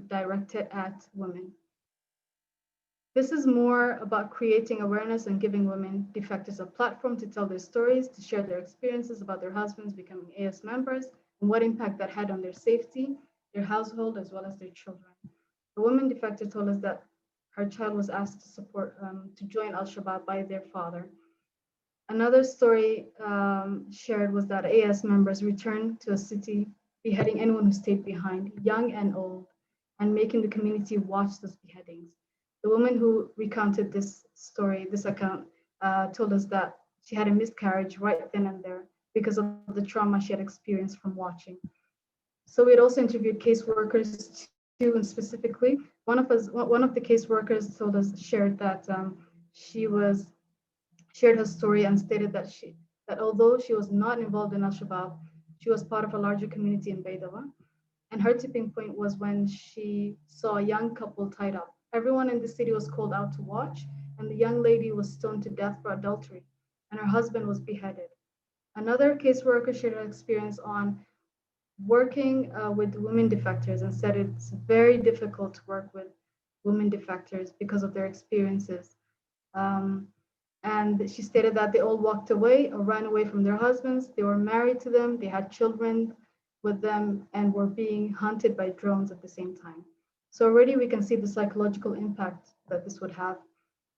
directed at women. This is more about creating awareness and giving women defectors a platform to tell their stories, to share their experiences about their husbands becoming AS members, and what impact that had on their safety, their household, as well as their children. A woman defector told us that her child was asked to join Al-Shabaab by their father. Another story shared was that AS members returned to a city, beheading anyone who stayed behind, young and old, and making the community watch those beheadings. The woman who recounted this account, told us that she had a miscarriage right then and there because of the trauma she had experienced from watching. So we had also interviewed caseworkers too, and specifically, one of the caseworkers shared that shared her story and stated that although she was not involved in Al-Shabaab, She was part of a larger community in Beidava. And her tipping point was when she saw a young couple tied up. Everyone in the city was called out to watch, and the young lady was stoned to death for adultery, and her husband was beheaded. Another caseworker shared her experience on working with women defectors and said it's very difficult to work with women defectors because of their experiences. Um, and she stated that they all walked away or ran away from their husbands. They were married to them, they had children with them, and were being hunted by drones at the same time. So already we can see the psychological impact that this would have,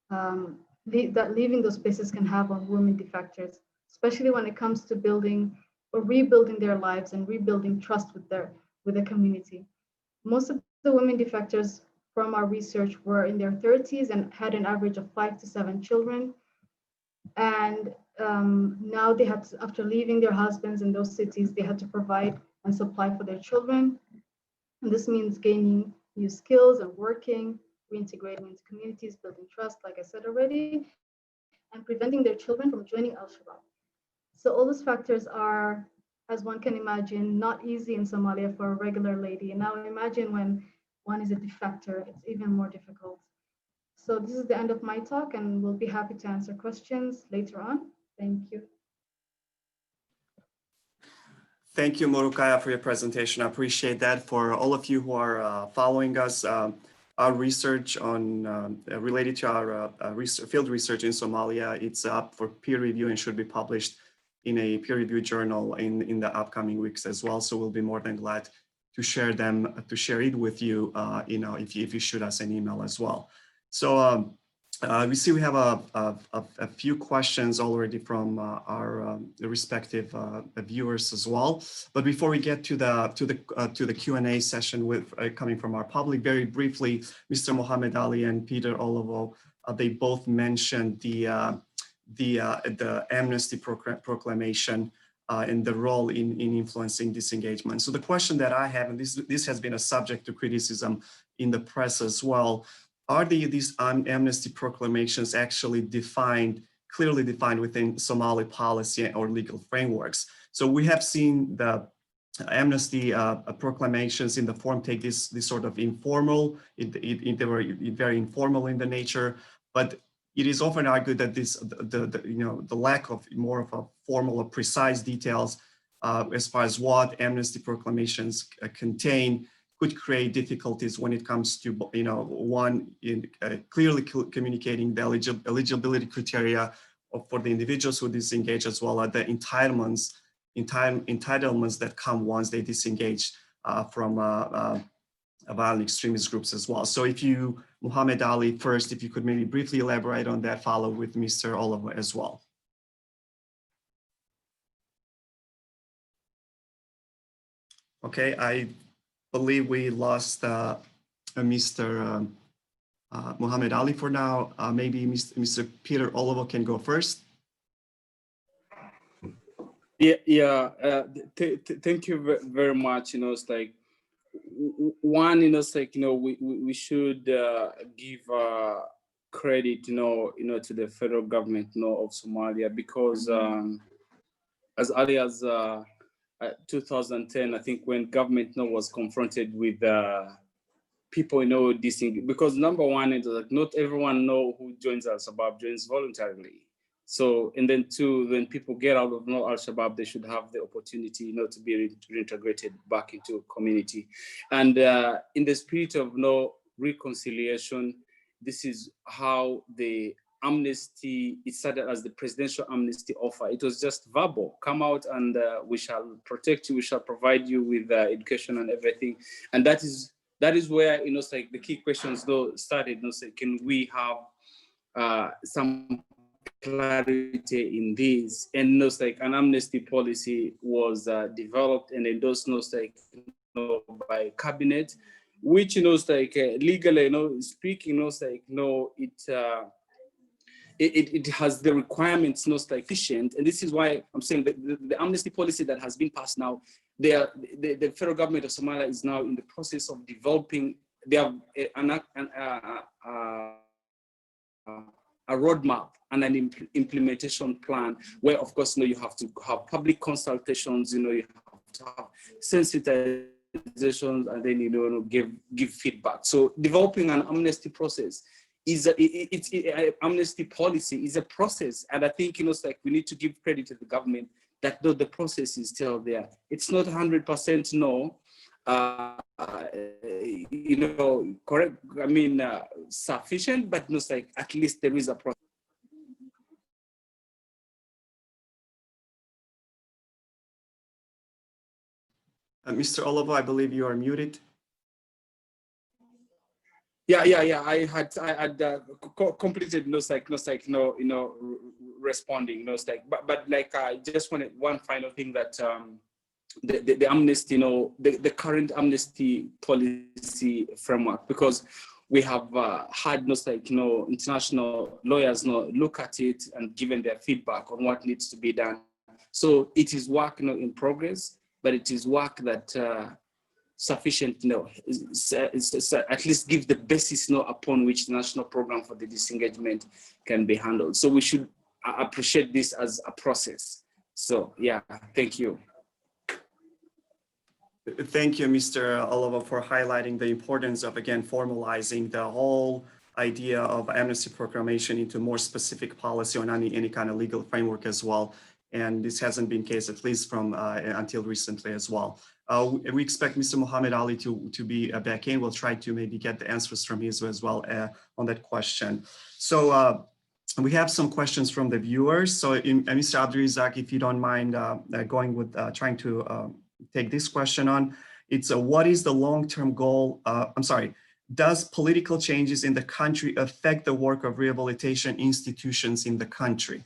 that leaving those spaces can have on women defectors, especially when it comes to building or rebuilding their lives and rebuilding trust with the community. Most of the women defectors from our research were in their 30s and had an average of 5 to 7 children. And now they had to, after leaving their husbands in those cities, they had to provide and supply for their children. And this means gaining new skills and working, reintegrating into communities, building trust, like I said already, and preventing their children from joining Al-Shabaab. So all those factors are, as one can imagine, not easy in Somalia for a regular lady. And now imagine when one is a defector, it's even more difficult. So this is the end of my talk, and we'll be happy to answer questions later on. Thank you. Thank you, Morukaya, for your presentation. I appreciate that. For all of you who are following us, our research on related to our field research in Somalia, it's up for peer review and should be published in a peer-reviewed journal in the upcoming weeks as well. So we'll be more than glad to share it with you, if you shoot us an email as well. So we see we have a few questions already from our respective viewers as well. But before we get to the Q&A session with coming from our public, very briefly, Mr. Mohammed Ali and Peter Olivo, they both mentioned the amnesty proclamation and the role in influencing disengagement. So the question that I have, and this has been a subject to criticism in the press as well, are these amnesty proclamations actually clearly defined within Somali policy or legal frameworks? So we have seen the amnesty proclamations in the form take this sort of informal, they were very informal in the nature, but it is often argued that the lack of more of a formal or precise details as far as what amnesty proclamations contain could create difficulties when it comes to, clearly communicating the eligibility criteria for the individuals who disengage, as well as the entitlements that come once they disengage from violent extremist groups as well. So if you, Mohammed Ali, first, if you could maybe briefly elaborate on that, follow with Mr. Oliver as well. Okay, I believe we lost Mr. Mohammed Ali for now. Maybe Mr. Peter Oliver can go first. Yeah. Thank you very much. It's like one, it's like we should give credit, to the federal government, of Somalia, because as early as 2010, I think, when government was confronted with people because number one is like not everyone who joins Al-Shabaab joins voluntarily. So, and then two, when people get out of Al-Shabaab, they should have the opportunity to be reintegrated back into a community. And in the spirit of reconciliation, this is how the amnesty, it started as the presidential amnesty offer. It was just verbal, come out and we shall protect you, we shall provide you with education and everything. And that is where, it's like the key questions started, can we have some clarity in this? And it's like an amnesty policy was developed and endorsed by cabinet, which legally speaking, it has the requirements sufficient. And this is why I'm saying that the amnesty policy that has been passed now, the federal government of Somalia is now in the process of developing. They have a roadmap and an implementation plan where, of course, you have to have public consultations, you have to have sensitizations and then, you know, give feedback. So developing an amnesty process is amnesty policy is a process. And I think, you know, it's like we need to give credit to the government that though the process is still there. It's not 100% no, you know, correct, I mean, sufficient, but it's like at least there is a process. Mr. Oliver, I believe you are muted. Yeah. I had completed responding, but like I just wanted one final thing that the amnesty, you know, the current amnesty policy framework, because we have had international lawyers look at it and given their feedback on what needs to be done. So it is work in progress, but it is work that sufficient, at least give the basis upon which the national program for the disengagement can be handled. So we should appreciate this as a process. So yeah, thank you. Thank you, Mr. Oliver, for highlighting the importance of, again, formalizing the whole idea of amnesty proclamation into more specific policy on any kind of legal framework as well. And this hasn't been the case, at least from until recently as well. We expect Mr. Muhammad Ali to be back in. We'll try to maybe get the answers from him as well on that question. So we have some questions from the viewers. So Mr. Abdurizak, if you don't mind going with trying to take this question on, it's what is the long-term goal? Does political changes in the country affect the work of rehabilitation institutions in the country?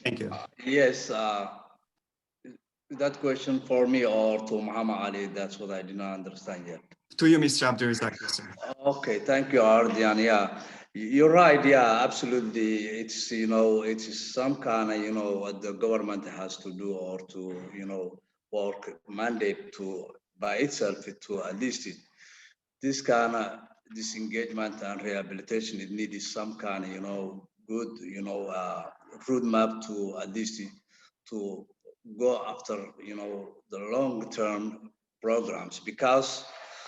Thank you. Yes, that question for me or to Muhammad Ali, that's what I did not understand yet. To you, Mr. Abdurizak. Okay, thank you, Ardian. Yeah, you're right. Yeah, absolutely. It's, it's some kind of, what the government has to do or to, work mandate to by itself to at least this kind of disengagement and rehabilitation. It needed some kind of, good, roadmap to at least to go after, the long-term programs, because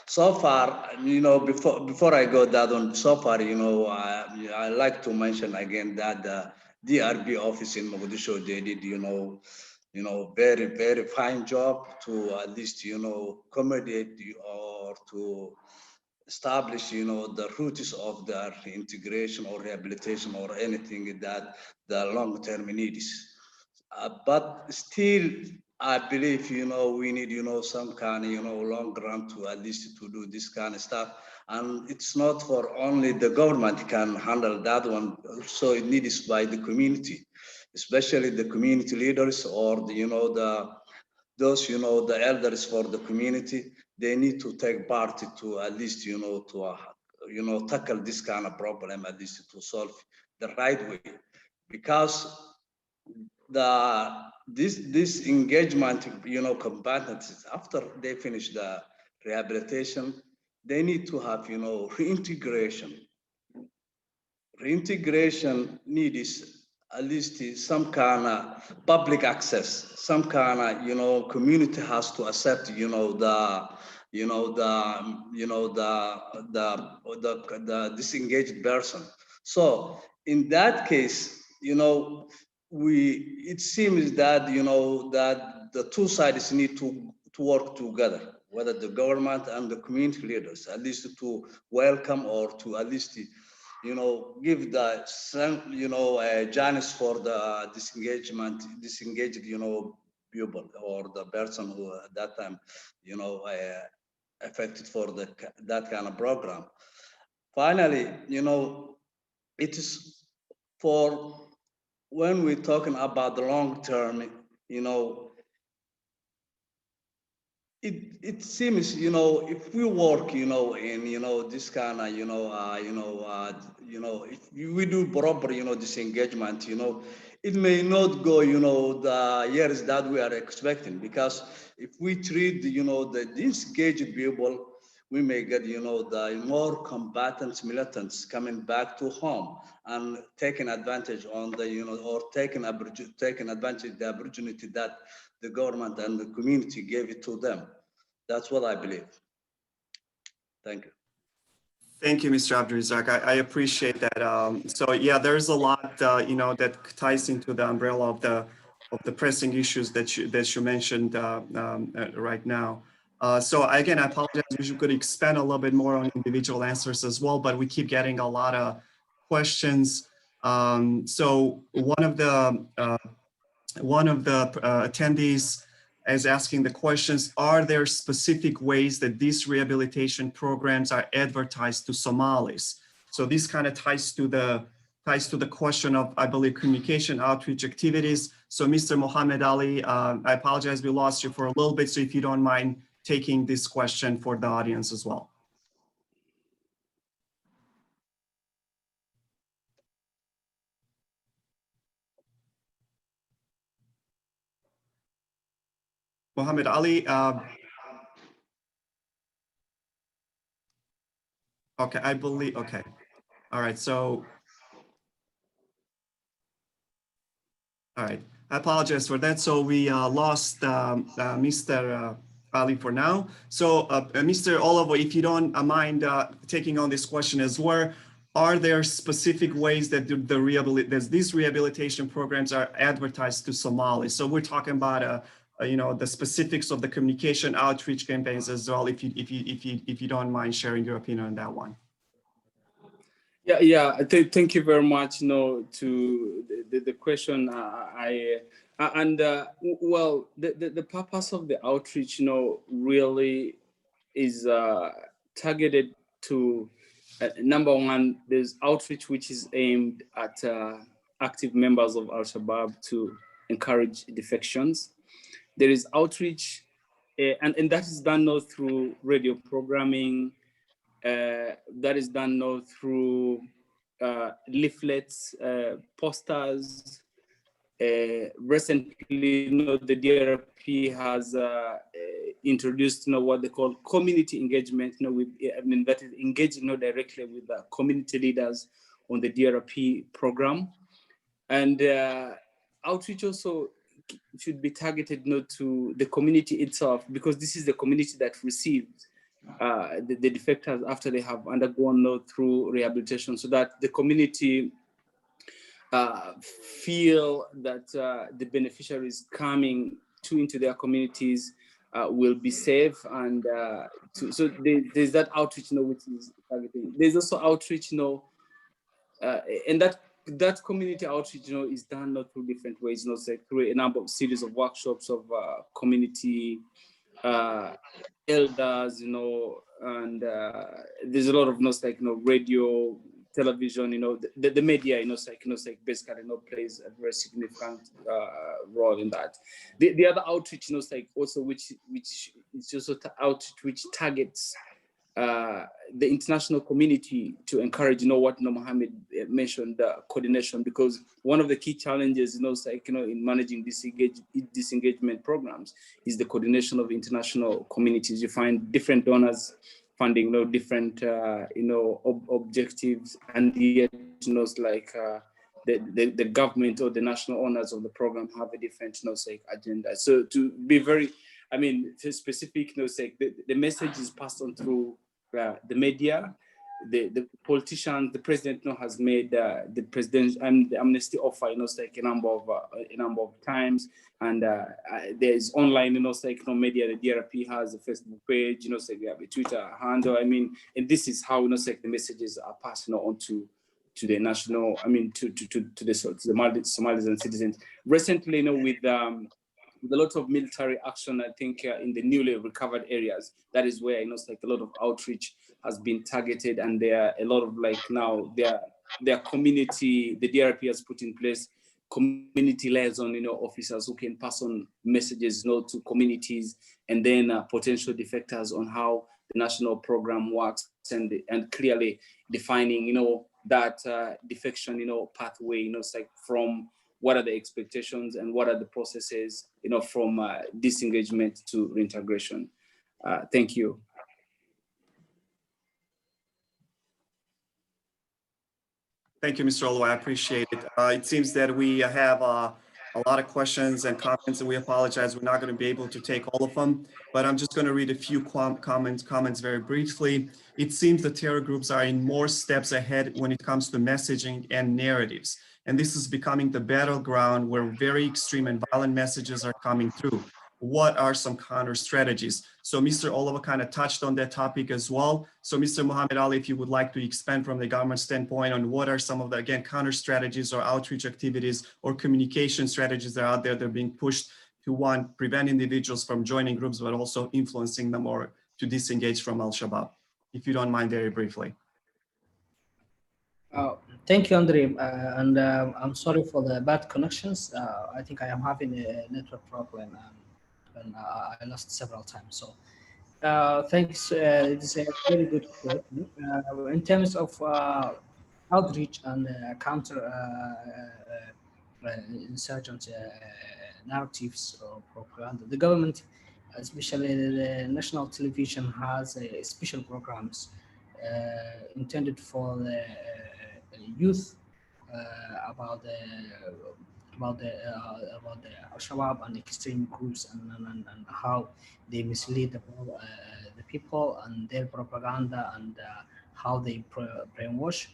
so far, before I go that on, so far, I like to mention again that the DRB office in Mogadishu, they did, very, very fine job to at least, accommodate or to establish, the roots of their integration or rehabilitation or anything that the long-term needs. But still, I believe, we need, some kind of, long run to at least to do this kind of stuff. And it's not for only the government can handle that one. So it needs by the community, especially the community leaders or the, those, the elders for the community. They need to take part to at least, to, tackle this kind of problem, at least to solve the right way. Because this engagement, combatants, after they finish the rehabilitation, they need to have, reintegration. Reintegration needs at least some kind of public access, some kind of, community has to accept, the disengaged person. So in that case, it seems that, that the two sides need to work together, whether the government and the community leaders, at least to welcome or to at least, give the chance for the disengaged, pupil or the person who at that time, affected for that kind of program. Finally, it is for when we're talking about the long term, it seems, if we work, in, this kind of, if we do proper, disengagement, it may not go, the years that we are expecting, because if we treat, the disengaged people we may get, the more combatant militants coming back to home and taking advantage on the, or taking advantage of the opportunity that the government and the community gave it to them. That's what I believe. Thank you. Thank you, Mr. Abdurazak. I appreciate that. So yeah, there's a lot, that ties into the umbrella of the pressing issues that you mentioned right now. So again, I apologize. We could expand a little bit more on individual answers as well, but we keep getting a lot of questions. So one of the attendees is asking the questions, are there specific ways that these rehabilitation programs are advertised to Somalis? So this kind of ties to the question of, I believe, communication outreach activities. So Mr. Mohammed Ali, I apologize, we lost you for a little bit. So if you don't mind taking this question for the audience as well. Mohammed Ali, okay, I believe, okay. All right, so, all right, I apologize for that. So we lost Mr. Ali for now. So Mr. Olivo, if you don't mind taking on this question as well, are there specific ways that these rehabilitation programs are advertised to Somalis? So we're talking about the specifics of the communication outreach campaigns as well. If you don't mind sharing your opinion on that one. Yeah. Thank you very much. To the question, well, the purpose of the outreach, really is targeted to number one. There's outreach which is aimed at active members of Al-Shabaab to encourage defections. There is outreach, and that is done now through radio programming. That is done now through leaflets, posters. Recently, the DRP has introduced, what they call community engagement. That is engaging, directly with the community leaders on the DRP program, and outreach also should be targeted, to the community itself, because this is the community that received the defectors after they have undergone through rehabilitation, so that the community feel that the beneficiaries coming into their communities will be safe, and so there's that outreach, which is targeting. There's also outreach, and that community outreach, is done through different ways, through a number of series of workshops of community elders, and there's a lot of radio, television, the media, basically, plays a very significant role in that. The other outreach, also which is also outreach which targets the international community to encourage, what Mohammed mentioned, the coordination, because one of the key challenges, in managing disengagement programs is the coordination of international communities. You find different donors funding, different, objectives, and yet, the government or the national owners of the program have a different, agenda. So to be very, specific, the message is passed on through the media. The politicians, the president has made the president and the amnesty offer, a number of times, and there is online, media. The DRP has a Facebook page, we have a Twitter handle. And this is how, the messages are passed, on to the national, to the Somalis and citizens. Recently, with a lot of military action, I think, in the newly recovered areas, that is where, a lot of outreach has been targeted, and there are a lot of, now their community, the DRP has put in place community liaison, officers who can pass on messages, to communities, and then potential defectors on how the national program works, and clearly defining, that defection, pathway, from what are the expectations and what are the processes, from disengagement to reintegration. Thank you. Thank you, Mr. Olo. I appreciate it. It seems that we have a lot of questions and comments, and we apologize. We're not going to be able to take all of them, but I'm just going to read a few comments very briefly. It seems the terror groups are in more steps ahead when it comes to messaging and narratives. And this is becoming the battleground where very extreme and violent messages are coming through. What are some counter strategies? So Mr. Oliver kind of touched on that topic as well. So Mr. Muhammad Ali, if you would like to expand from the government standpoint on what are some of the, again, counter strategies or outreach activities or communication strategies that are out there that are being pushed to, one, prevent individuals from joining groups, but also influencing them or to disengage from Al-Shabaab, if you don't mind very briefly. Thank you, Andre, and I'm sorry for the bad connections. I think I am having a network problem, and I lost several times. So thanks. It's a very good question. In terms of outreach and counter insurgent narratives or propaganda, the government, especially the national television, has special programs intended for the youth about the Shabaab and extreme groups and how they mislead the people and their propaganda and how they brainwash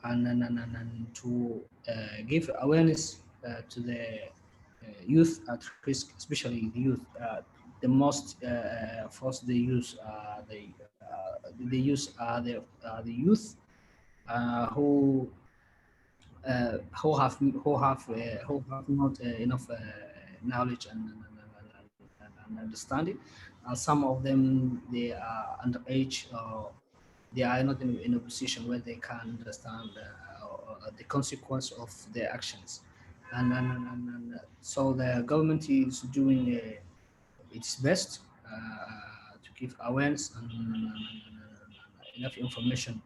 and to give awareness to the youth at risk, especially the youth. The most first they use the youth who have not enough knowledge and understanding. Some of them, they are underage, or they are not in a position where they can understand the consequence of their actions. And so the government is doing its best to give awareness and enough information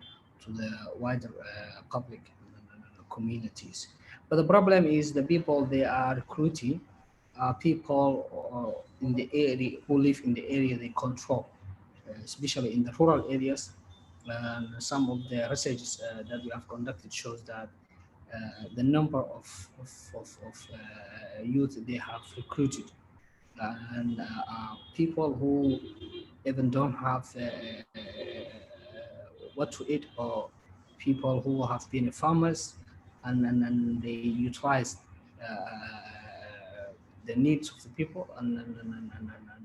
to the wider public communities. But the problem is the people they are recruiting are people in the area who live in the area they control, especially in the rural areas. And some of the research that we have conducted shows that the number of youth they have recruited and people who even don't have what to eat, or people who have been farmers and they utilize the needs of the people and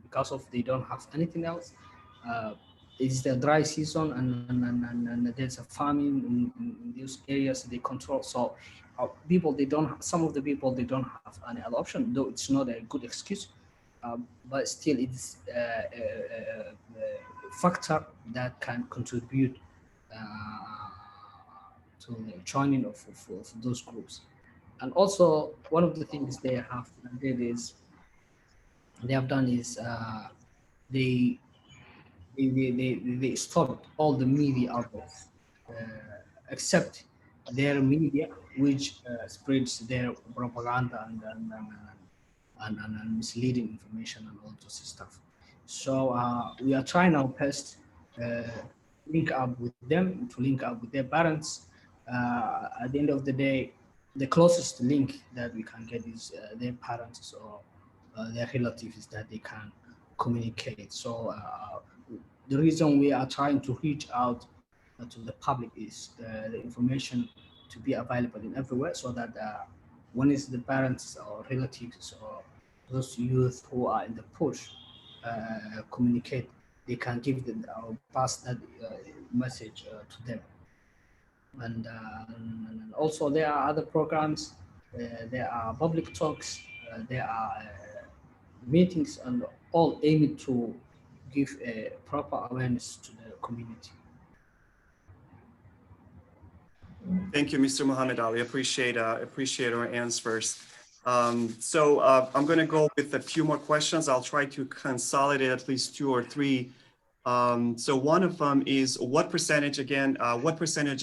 because of they don't have anything else. It's the dry season and there's a famine in these areas they control. So people they don't, some of the people they don't have any other option, though it's not a good excuse. But still it's a factor that can contribute to the joining of those groups. And also one of the things they have done is they stopped all the media outlets except their media, which spreads their propaganda and misleading information and all those stuff. So we are trying our best link up with them, to link up with their parents. At the end of the day, the closest link that we can get is their parents or their relatives that they can communicate. So the reason we are trying to reach out to the public is the information to be available in everywhere, so that when it's the parents or relatives or those youth who are in the push communicate, they can give them or pass that message to them. And also there are other programs, there are public talks, there are meetings, and all aimed to give a proper awareness to the community. Thank you, Mr. Muhammad Ali. Appreciate our answers. So I'm going to go with a few more questions. I'll try to consolidate at least 2 or 3. So one of them is what percentage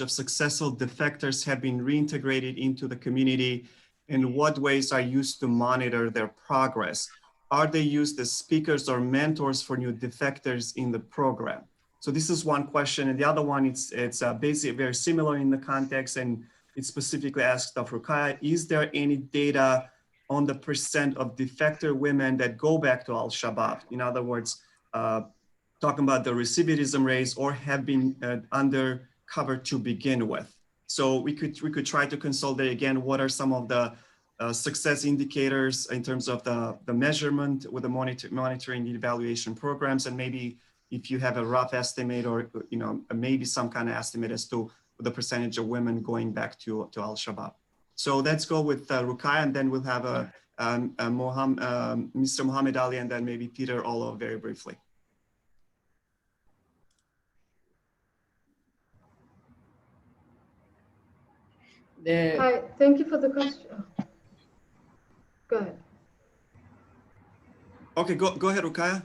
of successful defectors have been reintegrated into the community, and what ways are used to monitor their progress? Are they used as speakers or mentors for new defectors in the program? So this is one question. And the other one, it's basically very similar in the context. And it specifically asked of Ruqayya, is there any data on the percent of defector women that go back to Al-Shabaab? In other words, talking about the recidivism rates or have been undercover to begin with. So we could try to consolidate again, what are some of the success indicators in terms of the measurement with the monitoring the evaluation programs, and maybe if you have a rough estimate or maybe some kind of estimate as to the percentage of women going back to Al-Shabaab. So let's go with Ruqayya, and then we'll have Mr. Mohammed Ali, and then maybe Peter Olo very briefly. Hi, thank you for the question. Go ahead. Okay, go ahead, Ruqayya.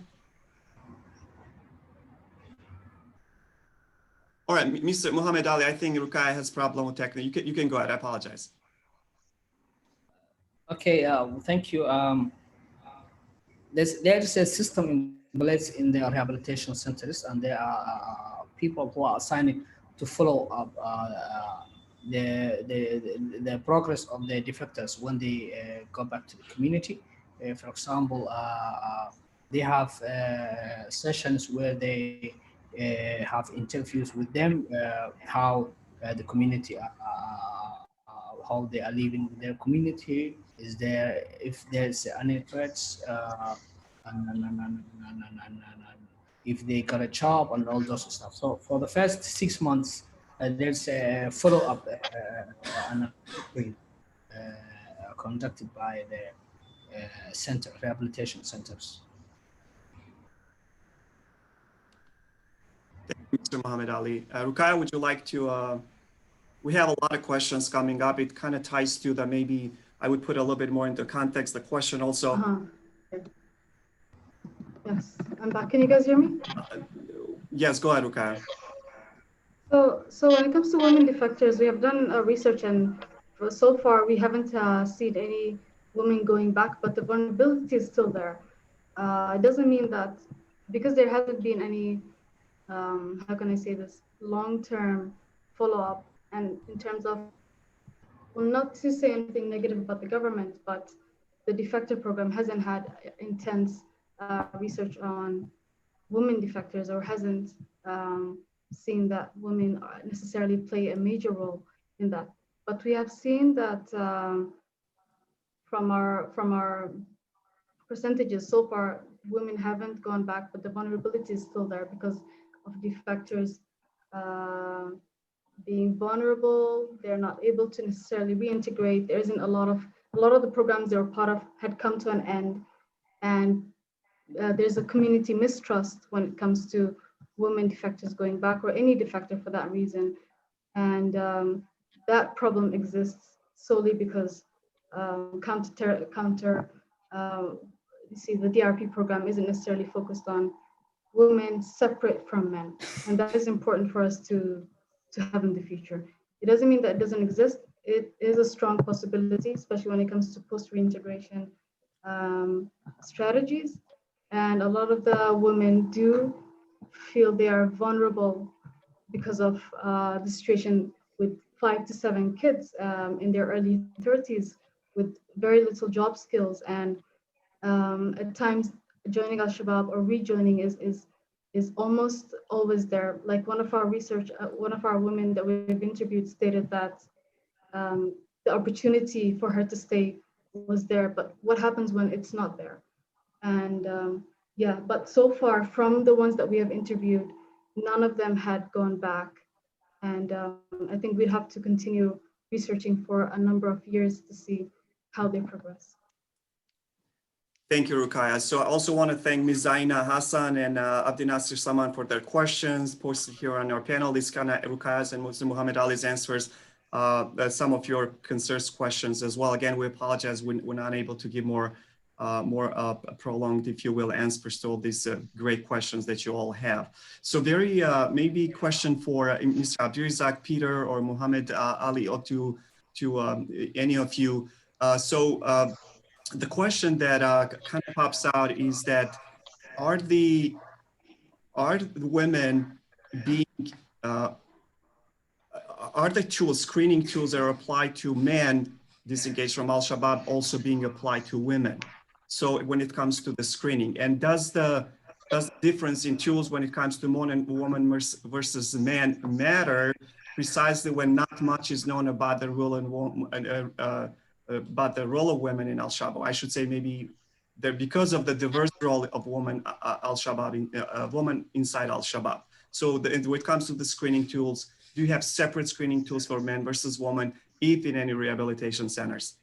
All right, Mr. Mohammed Ali, I think Ruqayya has problem with technique. You can go ahead. I apologize. Okay, thank you. There's a system in place in the rehabilitation centers, and there are people who are assigned to follow up the progress of the defectors when they go back to the community. For example, they have sessions where they have interviews with them, how the community, how they are living in their community. Is there, if there's any threats, and if they got a job and all those stuff. So for the first 6 months, there's a follow-up conducted by the rehabilitation centers. Mr. Mohammed Ali. Ruqayya, would you like to, we have a lot of questions coming up. It kind of ties to that. Maybe I would put a little bit more into context, the question also. Yes, I'm back. Can you guys hear me? Yes, go ahead, Ruqayya. So when it comes to women defectors, we have done research, and so far we haven't seen any women going back, but the vulnerability is still there. It doesn't mean that because there hasn't been any, how can I say this, long-term follow-up, and in terms of, well, not to say anything negative about the government, but the defector program hasn't had intense research on women defectors, or hasn't seen that women necessarily play a major role in that. But we have seen that from our percentages so far, women haven't gone back, but the vulnerability is still there because of defectors being vulnerable. They're not able to necessarily reintegrate. There isn't a lot of the programs they were part of had come to an end, and there's a community mistrust when it comes to women defectors going back, or any defector for that reason. And that problem exists solely because the DRP program isn't necessarily focused on women separate from men. And that is important for us to have in the future. It doesn't mean that it doesn't exist. It is a strong possibility, especially when it comes to post-reintegration strategies. And a lot of the women do feel they are vulnerable because of the situation with 5 to 7 kids in their early 30s with very little job skills. And at times joining Al-Shabaab or rejoining is almost always there. Like one of our women that we've interviewed stated that the opportunity for her to stay was there, but what happens when it's not there? And yeah, but so far from the ones that we have interviewed, none of them had gone back. And I think we'd have to continue researching for a number of years to see how they progress. Thank you, Ruqayya. So I also want to thank Ms. Zaina Hassan and Abdi Nasir Saman for their questions posted here on our panel. This kind of Ruqayya's and Mr. Mohammed Ali's answers some of your concerns questions as well. Again, we apologize we're not able to give more prolonged, if you will, answers to all these great questions that you all have. So very maybe question for Mr. Abdirizak, Peter, or Mohammed Ali, or to any of you. The question that kind of pops out is that are the women being are the tools, screening tools that are applied to men disengaged from Al-Shabaab also being applied to women? So when it comes to the screening, and does the difference in tools when it comes to woman versus man matter precisely when not much is known about the role about the role of women in Al-Shabaab? I should say maybe because of the diverse role of women Al-Shabaab, women inside Al-Shabaab. So when it comes to the screening tools, do you have separate screening tools for men versus women, if in any rehabilitation centers?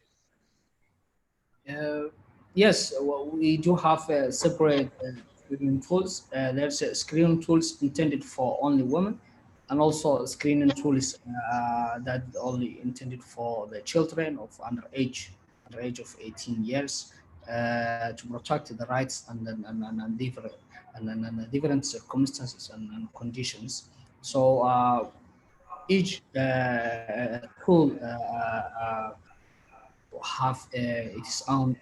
Yes, well, we do have separate screening tools. There's screening tools intended for only women, and also screening tools that only intended for the children of under age of 18 years to protect the rights and different circumstances and conditions. So each tool have its own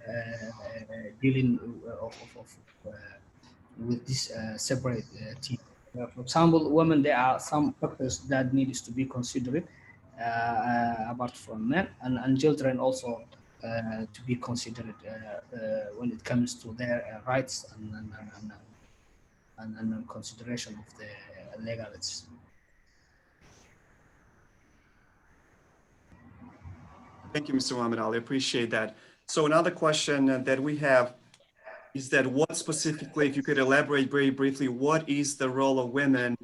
dealing with this separate team. For example, women, there are some factors that needs to be considered apart from men, and children also to be considered when it comes to their rights and consideration of the legalities. Thank you, Mr. Muhammad Ali. I appreciate that. So another question that we have is that what specifically, if you could elaborate very briefly, what is the role of women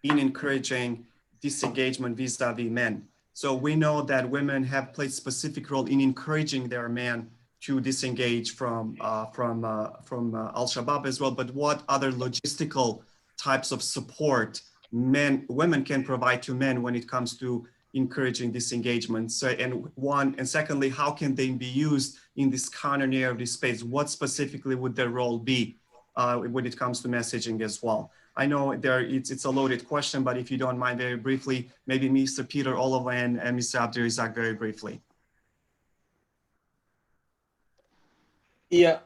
in encouraging disengagement vis-a-vis men? So we know that women have played specific role in encouraging their men to disengage from Al-Shabaab as well, but what other logistical types of support women can provide to men when it comes to encouraging disengagement? So, and secondly, how can they be used in this counter-narrative space? What specifically would their role be when it comes to messaging as well? I know it's a loaded question, but if you don't mind, very briefly, maybe Mr. Peter Oliver and Mr. Abdurazak very briefly. Yeah.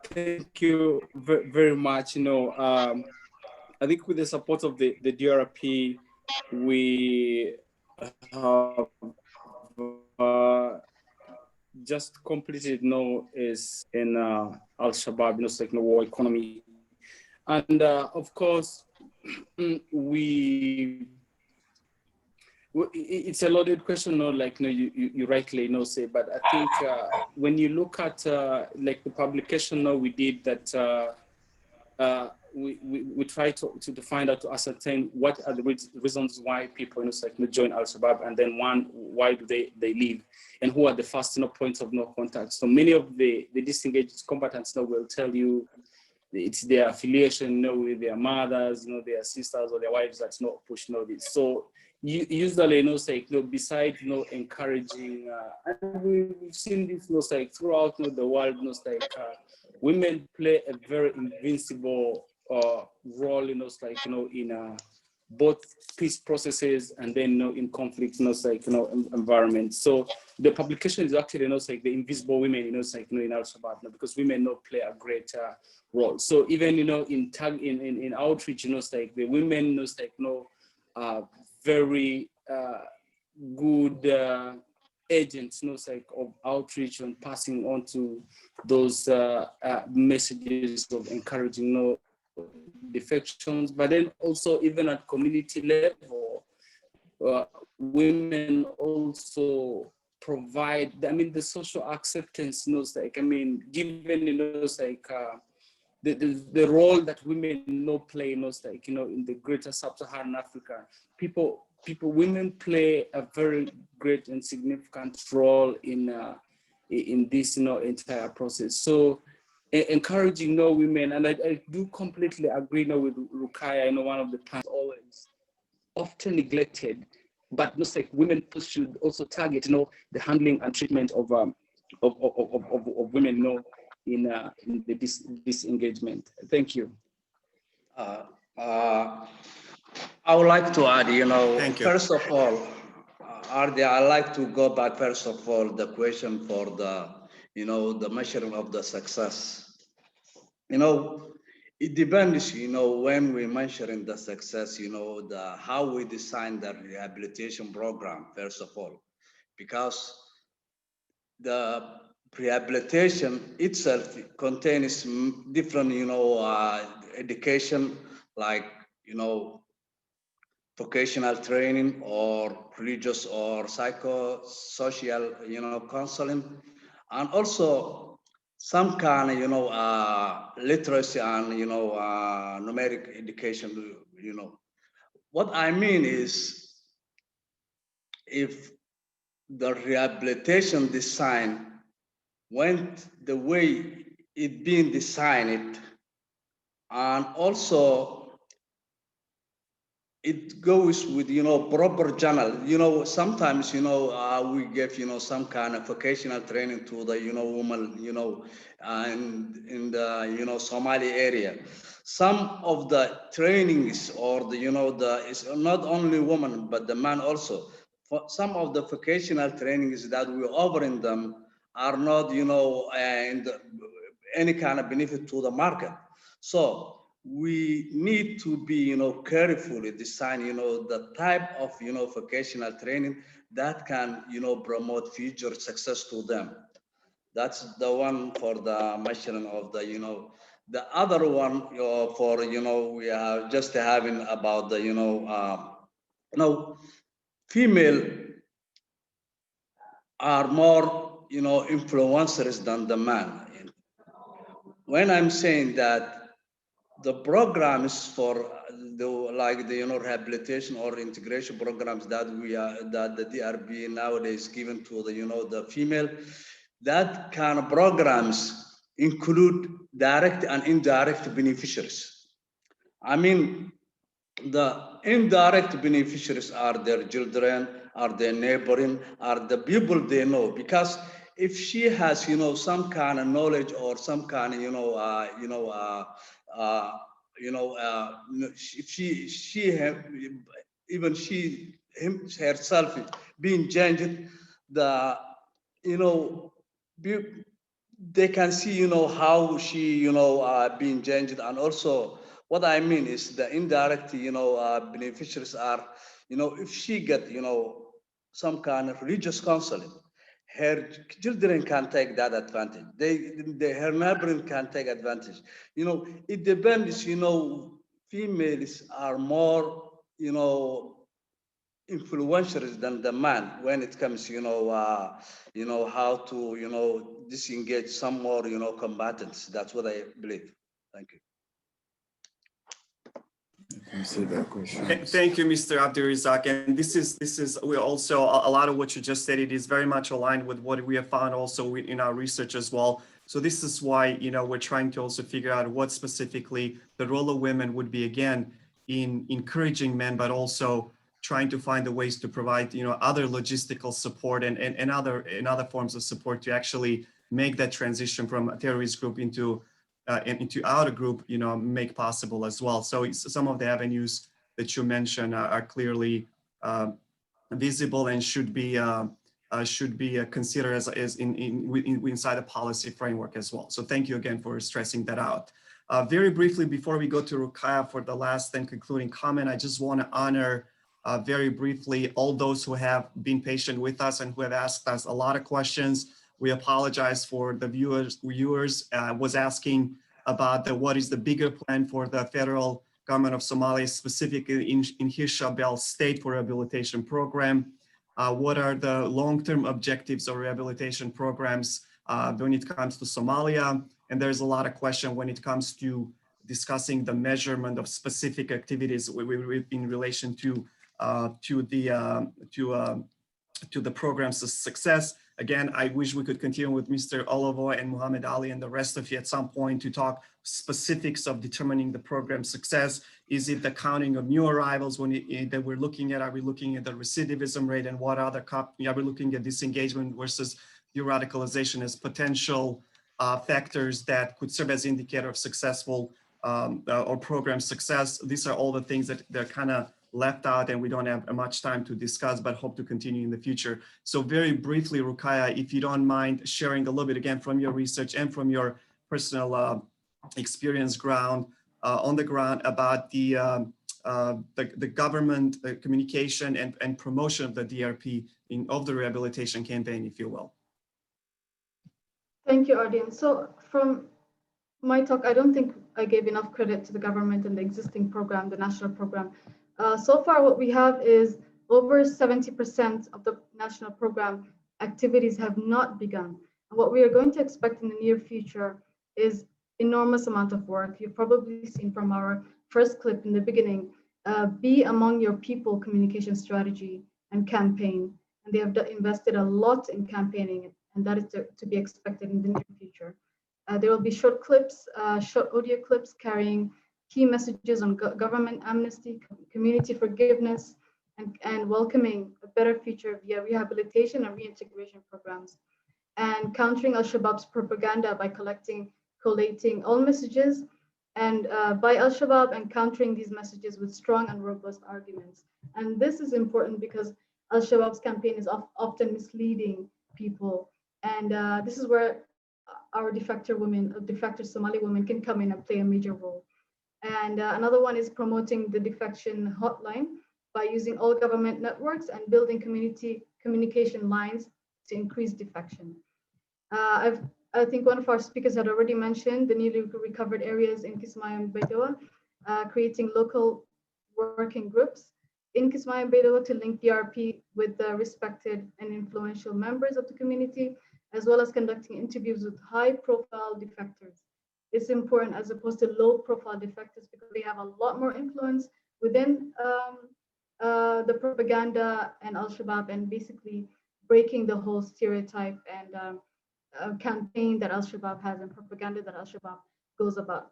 Thank you very much. I think with the support of the DRP, we have just completed is in Al-Shabaab, like war economy. And of course, it's a loaded question, like you rightly say, but I think when you look at like the publication we did that we try to find out, to ascertain what are the reasons why people join Al-Shabaab, and then why do they leave, and who are the first points of no contact. So many of the disengaged combatants will tell you it's their affiliation with their mothers, their sisters or their wives that's not pushing this. So usually, besides encouraging, and we've seen this throughout the world, women play a very invincible role, in both peace processes and then in conflict, environment. So the publication is actually the invisible women, in Al-Shabaab, because women play a great role. So even in outreach, the women very good agents, of outreach and passing on to those messages of encouraging defections, but then also even at community level, women also provide, the social acceptance, given, the role that women play, in the greater sub-Saharan Africa, women play a very great and significant role in this, entire process. So encouraging women, and I do completely agree with Rukaya, one of the times always often neglected, but women should also target, the handling and treatment of women, in the disengagement. Thank you. I would like to add, Thank you. first of all, Ardi, I like to go back, first of all, the question for the, the measuring of the success. it depends, when we measuring the success, how we design the rehabilitation program, first of all, because the rehabilitation itself contains different, education, like, vocational training or religious or psychosocial, counseling, and also some kind of, literacy and, numeric education, What I mean is, if the rehabilitation design went the way it being designed, and also it goes with, proper channel. Sometimes, we give, some kind of vocational training to the, woman, and in the, Somali area. Some of the trainings, or the, it's not only women, but the man also. For some of the vocational trainings that we offer in them are not, and any kind of benefit to the market. So we need to be, carefully design, the type of, vocational training that can, promote future success to them. That's the one for the measuring of the, the other one, for, we are just having about the, female are more, influencers than the man. When I'm saying that, the programs for the, like the, rehabilitation or integration programs that that the DRB nowadays given to the, the female, that kind of programs include direct and indirect beneficiaries. I mean, the indirect beneficiaries are their children, are their neighboring, are the people they know. Because if she has, some kind of knowledge or some kind of, if she have, even she herself being changed, the, they can see, how she, being changed. And also, what I mean is the indirect, beneficiaries are, if she get, some kind of religious counseling, her children can take that advantage. Her neighboring can take advantage. It depends, females are more, influential than the man when it comes, how to, disengage some more, combatants. That's what I believe. Thank you. Thank you, Mr. Abdurizak. And this is we also, a lot of what you just said, it is very much aligned with what we have found also in our research as well. So this is why, we're trying to also figure out what specifically the role of women would be, again, in encouraging men, but also trying to find the ways to provide, other logistical support and other forms of support to actually make that transition from a terrorist group into our group, make possible as well. So some of the avenues that you mentioned are clearly visible and should be considered as inside a policy framework as well. So thank you again for stressing that out. Very briefly, before we go to Rukaya for the last and concluding comment, I just want to honor very briefly all those who have been patient with us and who have asked us a lot of questions. We apologize for the viewers was asking about what is the bigger plan for the federal government of Somalia, specifically in Hirshabelle State for Rehabilitation Program. What are the long-term objectives of rehabilitation programs when it comes to Somalia? And there's a lot of question when it comes to discussing the measurement of specific activities in relation to the program's success. Again, I wish we could continue with Mr. Olivo and Muhammad Ali and the rest of you at some point to talk specifics of determining the program's success. Is it the counting of new arrivals that we're looking at? Are we looking at the recidivism rate, and what other are we looking at disengagement versus de-radicalization as potential factors that could serve as indicator of successful or program success? These are all the things that they're kind of left out and we don't have much time to discuss, but hope to continue in the future. So very briefly, Rukaya, if you don't mind sharing a little bit again from your research and from your personal experience ground, on the ground about the government communication and promotion of the DRP of the rehabilitation campaign, if you will. Thank you, Ardian. So from my talk, I don't think I gave enough credit to the government and the existing program, the national program. So far, what we have is over 70% of the national program activities have not begun. And what we are going to expect in the near future is enormous amount of work. You've probably seen from our first clip in the beginning, be among your people communication strategy and campaign. And they have invested a lot in campaigning, and that is to be expected in the near future. There will be short clips, short audio clips carrying key messages on government amnesty, community forgiveness, and welcoming a better future via rehabilitation and reintegration programs, and countering Al-Shabaab's propaganda by collating all messages, and by Al-Shabaab, and countering these messages with strong and robust arguments. And this is important because Al-Shabaab's campaign is often misleading people. And this is where our defector Somali women can come in and play a major role. And another one is promoting the defection hotline by using all government networks and building community communication lines to increase defection. I think one of our speakers had already mentioned the newly recovered areas in Kismaayo and Baidoa, creating local working groups in Kismaayo and Baidoa to link DRP with the respected and influential members of the community, as well as conducting interviews with high-profile defectors. It's important as opposed to low-profile defectors because they have a lot more influence within the propaganda and Al-Shabaab, and basically breaking the whole stereotype and campaign that Al-Shabaab has and propaganda that Al-Shabaab goes about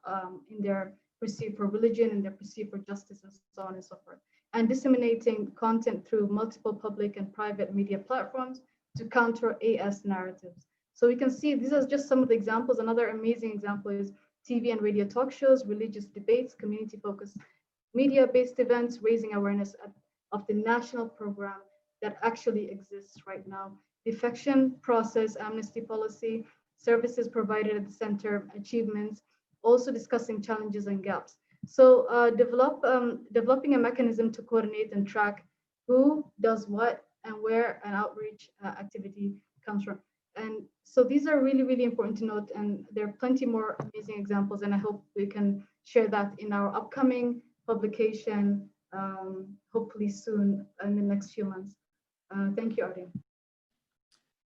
in their pursuit for religion and their pursuit for justice and so on and so forth. And disseminating content through multiple public and private media platforms to counter AS narratives. So we can see these are just some of the examples. Another amazing example is TV and radio talk shows, religious debates, community-focused media-based events, raising awareness of the national program that actually exists right now. Defection process, amnesty policy, services provided at the center, achievements, also discussing challenges and gaps. So developing a mechanism to coordinate and track who does what and where an outreach activity comes from. And so these are really, really important to note, and there are plenty more amazing examples, and I hope we can share that in our upcoming publication, hopefully soon in the next few months. Thank you, Arden.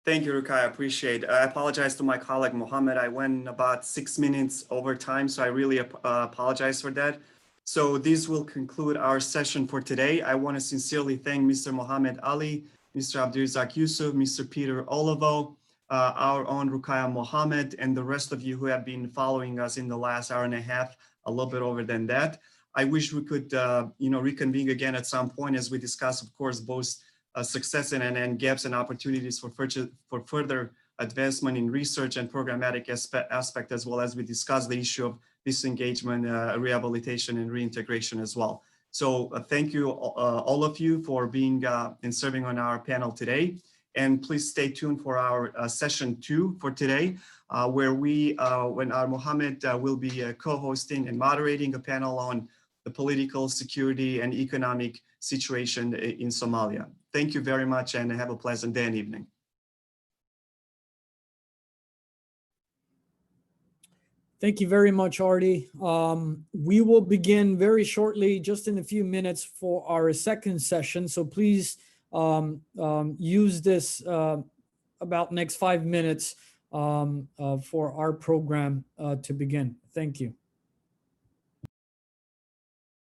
Thank you, Rukai. I appreciate it. I apologize to my colleague, Mohammed. I went about 6 minutes over time, so I really apologize for that. So this will conclude our session for today. I want to sincerely thank Mr. Mohammed Ali, Mr. Abdirazak Yusuf, Mr. Peter Olivo, our own Rukaya Mohammed, and the rest of you who have been following us in the last hour and a half, a little bit over than that. I wish we could, reconvene again at some point as we discuss, of course, both success and gaps and opportunities for further advancement in research and programmatic aspect, as well as we discuss the issue of disengagement, rehabilitation, and reintegration as well. So thank you, all of you, for being and serving on our panel today. And please stay tuned for our session 2 for today, where when our Mohammed will be co-hosting and moderating a panel on the political, security, and economic situation in Somalia. Thank you very much, and have a pleasant day and evening. Thank you very much, Artie. We will begin very shortly, just in a few minutes, for our second session. So please use this about next 5 minutes for our program to begin. Thank you.